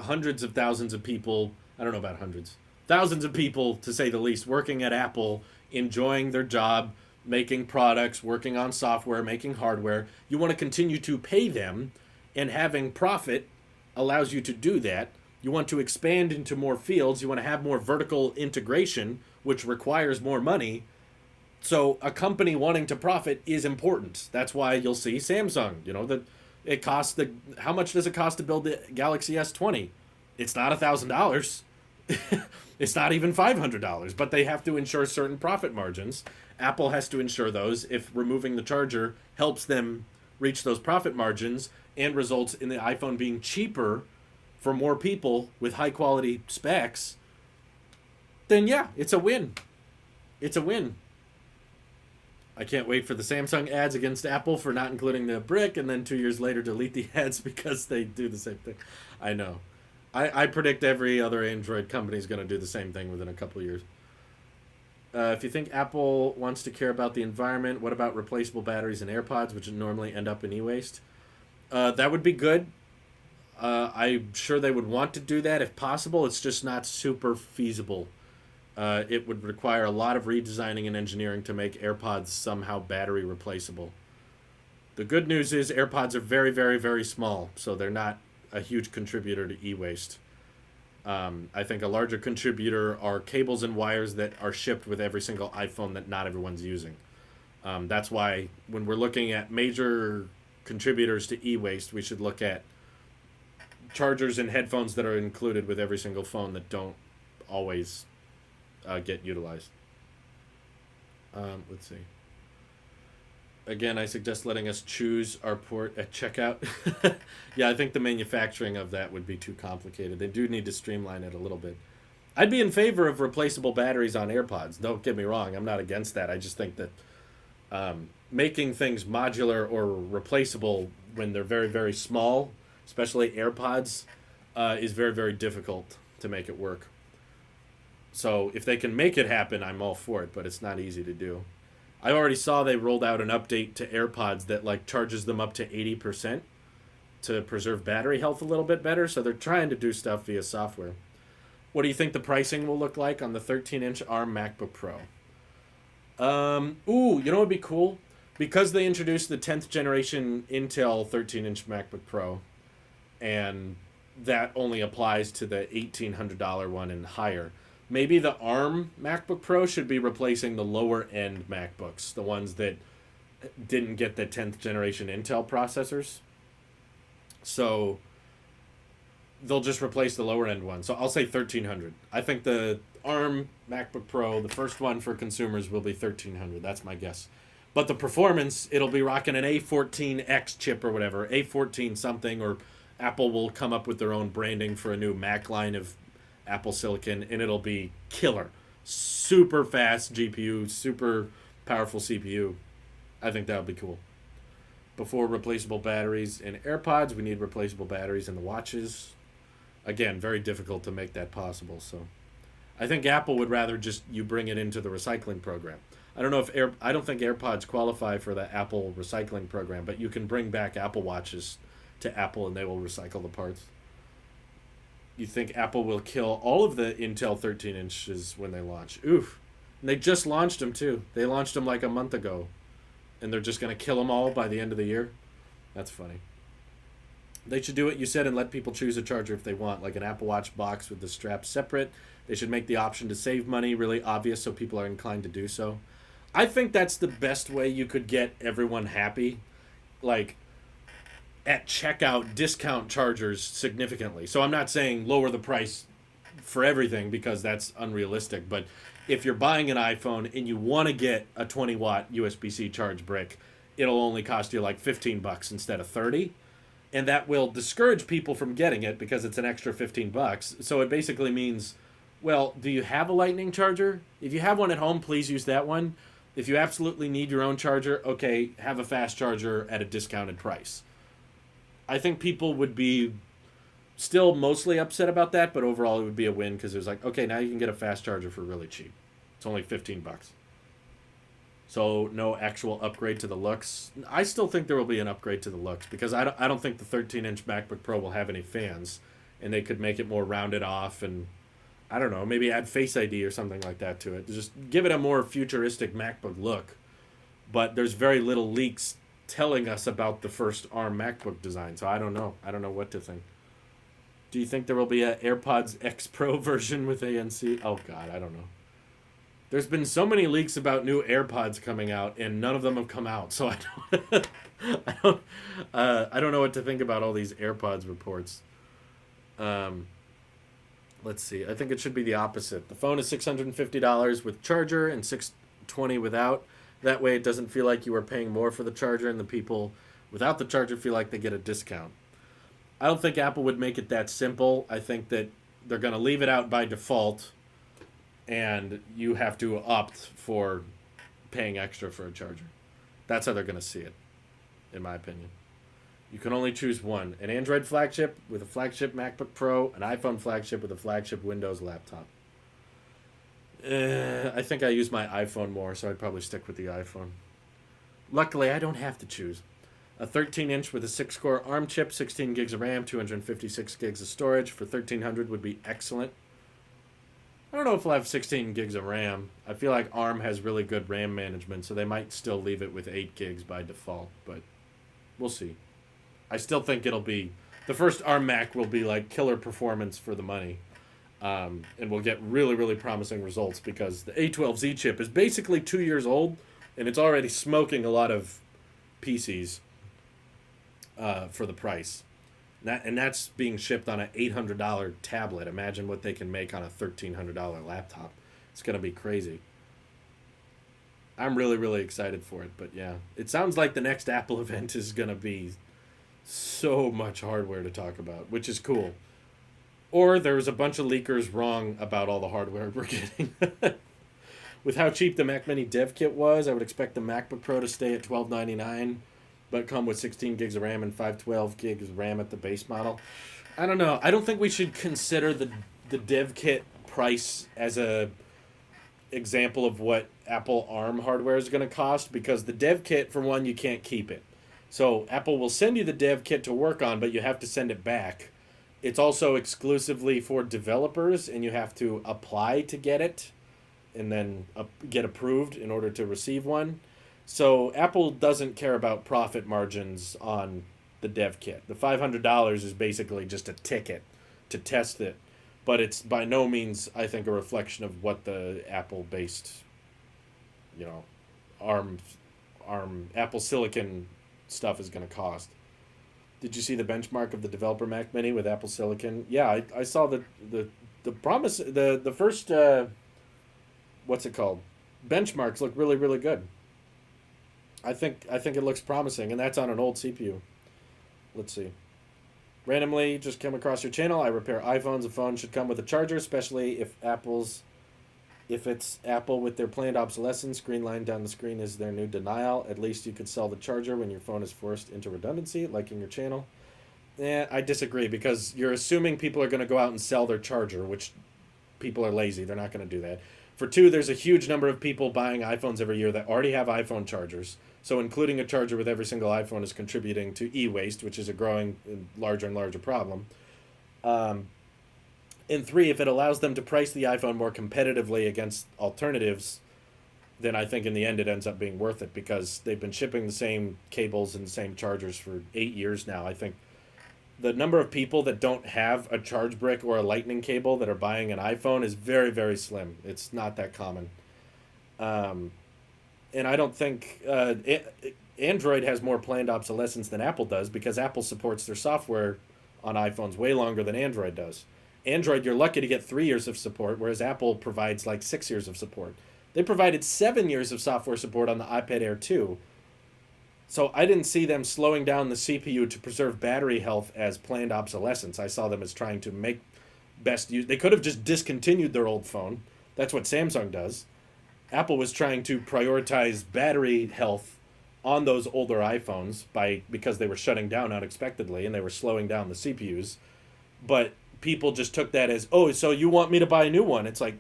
hundreds of thousands of people. I don't know about hundreds. Thousands of people, to say the least, working at Apple, enjoying their job, making products, working on software, making hardware. You want to continue to pay them, and having profit allows you to do that. You want to expand into more fields. You want to have more vertical integration, which requires more money. So a company wanting to profit is important. That's why you'll see Samsung. It costs how much does it cost to build the Galaxy S20? It's not $1,000. It's not even $500, but they have to ensure certain profit margins. Apple has to ensure those. If removing the charger helps them reach those profit margins and results in the iPhone being cheaper for more people with high quality specs, then yeah, it's a win. It's a win. I can't wait for the Samsung ads against Apple for not including the brick, and then 2 years later delete the ads because they do the same thing. I know. I predict every other Android company is going to do the same thing within a couple of years. If you think Apple wants to care about the environment, what about replaceable batteries and AirPods, which normally end up in e-waste? That would be good. I'm sure they would want to do that if possible. It's just not super feasible. It would require a lot of redesigning and engineering to make AirPods somehow battery replaceable. The good news is AirPods are very, very, very small, so they're not a huge contributor to e-waste. I think a larger contributor are cables and wires that are shipped with every single iPhone that not everyone's using. That's why when we're looking at major contributors to e-waste, we should look at chargers and headphones that are included with every single phone that don't always get utilized. Let's see. Again, I suggest letting us choose our port at checkout. Yeah, I think the manufacturing of that would be too complicated. They do need to streamline it a little bit. I'd be in favor of replaceable batteries on AirPods. Don't get me wrong. I'm not against that. I just think that making things modular or replaceable when they're very, very small, especially AirPods, is very, very difficult to make it work. So if they can make it happen, I'm all for it, but it's not easy to do. I already saw they rolled out an update to AirPods that charges them up to 80% to preserve battery health a little bit better. So they're trying to do stuff via software. What do you think the pricing will look like on the 13-inch ARM MacBook Pro? You know what would be cool? Because they introduced the 10th generation Intel 13-inch MacBook Pro, and that only applies to the $1,800 one and higher. Maybe the ARM MacBook Pro should be replacing the lower-end MacBooks, the ones that didn't get the 10th generation Intel processors. So they'll just replace the lower-end one. So I'll say $1,300. I think the ARM MacBook Pro, the first one for consumers, will be $1,300. That's my guess. But the performance, it'll be rocking an A14X chip or whatever, A14 something, or Apple will come up with their own branding for a new Mac line of Apple Silicon, and it'll be killer. Super fast GPU, super powerful CPU. I think that would be cool. Before replaceable batteries in AirPods, we need replaceable batteries in the watches. Again, very difficult to make that possible. So I think Apple would rather just you bring it into the recycling program. I don't know if I don't think AirPods qualify for the Apple recycling program, but you can bring back Apple Watches to Apple and they will recycle the parts. You think Apple will kill all of the Intel 13 inches when they launch? Oof. And they just launched them too. They launched them like a month ago. and they're just going to kill them all by the end of the year. That's funny. They should do what you said and let people choose a charger if they want, like an Apple Watch box with the strap separate. They should make the option to save money really obvious so people are inclined to do so. I think that's the best way you could get everyone happy. Like, at checkout, discount chargers significantly. So I'm not saying lower the price for everything because that's unrealistic. But if you're buying an iPhone and you want to get a 20-watt USB-C charge brick, it'll only cost you like $15 instead of 30. And that will discourage people from getting it because it's an extra $15. So it basically means, well, do you have a lightning charger? If you have one at home, please use that one. If you absolutely need your own charger, okay, have a fast charger at a discounted price. I think people would be still mostly upset about that, but overall it would be a win because it was like, okay, now you can get a fast charger for really cheap. It's only $15. So no actual upgrade to the looks. I still think there will be an upgrade to the looks because I don't think the 13-inch MacBook Pro will have any fans, and they could make it more rounded off and, I don't know, maybe add Face ID or something like that to it. Just give it a more futuristic MacBook look. But there's very little leaks telling us about the first ARM MacBook design, so I don't know. I don't know what to think. Do you think there will be an AirPods X Pro version with ANC? Oh, God, I don't know. There's been so many leaks about new AirPods coming out, and none of them have come out. So I don't know what to think about all these AirPods reports. Let's see. I think it should be the opposite. The phone is $650 with charger and $620 without. That way, it doesn't feel like you are paying more for the charger, and the people without the charger feel like they get a discount. I don't think Apple would make it that simple. I think that they're going to leave it out by default, and you have to opt for paying extra for a charger. That's how they're going to see it, in my opinion. You can only choose one. An Android flagship with a flagship MacBook Pro, an iPhone flagship with a flagship Windows laptop. I think I use my iPhone more, so I'd probably stick with the iPhone. Luckily, I don't have to choose. A 13-inch with a 6-core ARM chip, 16 gigs of RAM, 256 gigs of storage for $1,300 would be excellent. I don't know if we'll have 16 gigs of RAM. I feel like ARM has really good RAM management, so they might still leave it with 8 gigs by default, but we'll see. I still think it'll be... The first ARM Mac will be like killer performance for the money. And we'll get really, really promising results because the A12Z chip is basically 2 years old, and it's already smoking a lot of PCs for the price. And that's being shipped on an $800 tablet. Imagine what they can make on a $1,300 laptop. It's going to be crazy. I'm really, really excited for it. But yeah, it sounds like the next Apple event is going to be so much hardware to talk about, which is cool. Or there was a bunch of leakers wrong about all the hardware we're getting. With how cheap the Mac Mini dev kit was, I would expect the MacBook Pro to stay at $1,299, but come with 16 gigs of RAM and 512 gigs of RAM at the base model. I don't know. I don't think we should consider the dev kit price as a example of what Apple ARM hardware is going to cost, because the dev kit, for one, you can't keep it. So Apple will send you the dev kit to work on, but you have to send it back. It's also exclusively for developers, and you have to apply to get it and then get approved in order to receive one. So Apple doesn't care about profit margins on the dev kit. The $500 is basically just a ticket to test it, but it's by no means, I think, a reflection of what the Apple-based, ARM Apple Silicon stuff is going to cost. Did you see the benchmark of the developer Mac Mini with Apple Silicon? Yeah, I saw the promise, the first, what's it called? Benchmarks look really, really good. I think it looks promising, and that's on an old CPU. Let's see. Randomly just came across your channel. I repair iPhones. A phone should come with a charger, especially if it's Apple with their planned obsolescence. Green line down the screen is their new denial. At least you could sell the charger when your phone is forced into redundancy, like in your channel. I disagree, because you're assuming people are going to go out and sell their charger, which people are lazy. They're not going to do that. For two, there's a huge number of people buying iPhones every year that already have iPhone chargers. So including a charger with every single iPhone is contributing to e-waste, which is a growing, larger and larger problem. And three, if it allows them to price the iPhone more competitively against alternatives, then I think in the end it ends up being worth it because they've been shipping the same cables and the same chargers for 8 years now. I think the number of people that don't have a charge brick or a lightning cable that are buying an iPhone is very, very slim. It's not that common. Um, and I don't think Android has more planned obsolescence than Apple does because Apple supports their software on iPhones way longer than Android does. Android, you're lucky to get 3 years of support, whereas Apple provides like 6 years of support. They provided 7 years of software support on the iPad Air 2. So I didn't see them slowing down the CPU to preserve battery health as planned obsolescence. I saw them as trying to make best use. They could have just discontinued their old phone. That's what Samsung does. Apple was trying to prioritize battery health on those older iPhones because they were shutting down unexpectedly and they were slowing down the CPUs. But people just took that as, oh, so you want me to buy a new one? It's like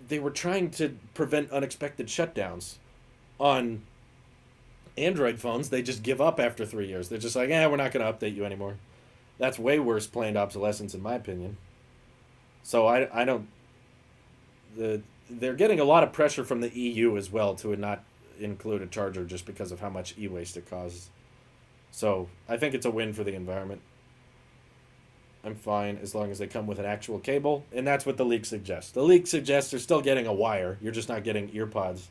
they were trying to prevent unexpected shutdowns. On Android phones, they just give up after 3 years. They're just like, we're not going to update you anymore. That's way worse planned obsolescence, in my opinion. So I don't. They're getting a lot of pressure from the EU as well to not include a charger just because of how much e-waste it causes. So I think it's a win for the environment. I'm fine as long as they come with an actual cable, and that's what the leak suggests. The leak suggests they're still getting a wire. You're just not getting ear pods.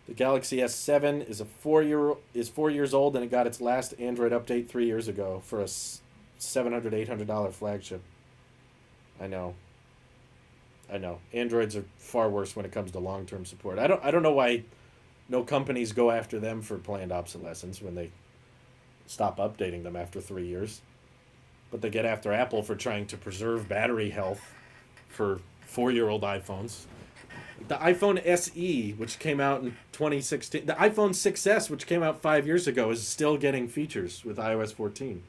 The Galaxy S7 is 4 years old, and it got its last Android update 3 years ago for a $700, $800 flagship. I know. Androids are far worse when it comes to long-term support. I don't know why no companies go after them for planned obsolescence when they stop updating them after 3 years. But they get after Apple for trying to preserve battery health for 4-year-old iPhones. The iPhone SE, which came out in 2016, the iPhone 6S, which came out 5 years ago, is still getting features with iOS 14.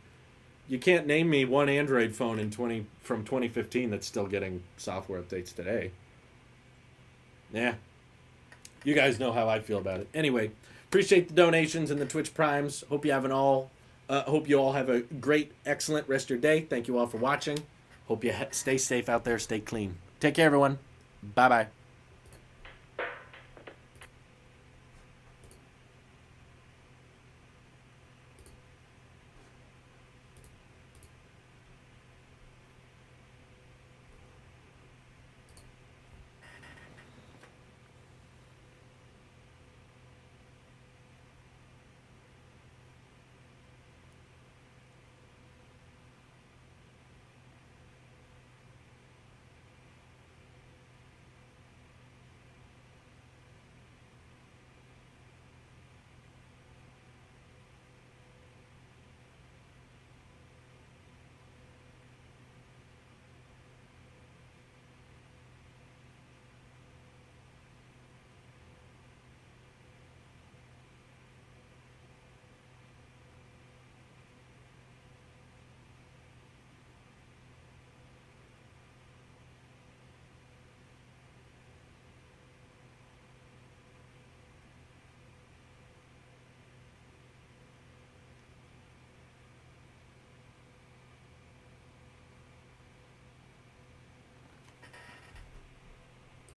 You can't name me one Android phone from 2015 that's still getting software updates today. Yeah. You guys know how I feel about it. Anyway, appreciate the donations and the Twitch Primes. Hope you all have a great, excellent rest of your day. Thank you all for watching. Hope you stay safe out there. Stay clean. Take care, everyone. Bye-bye.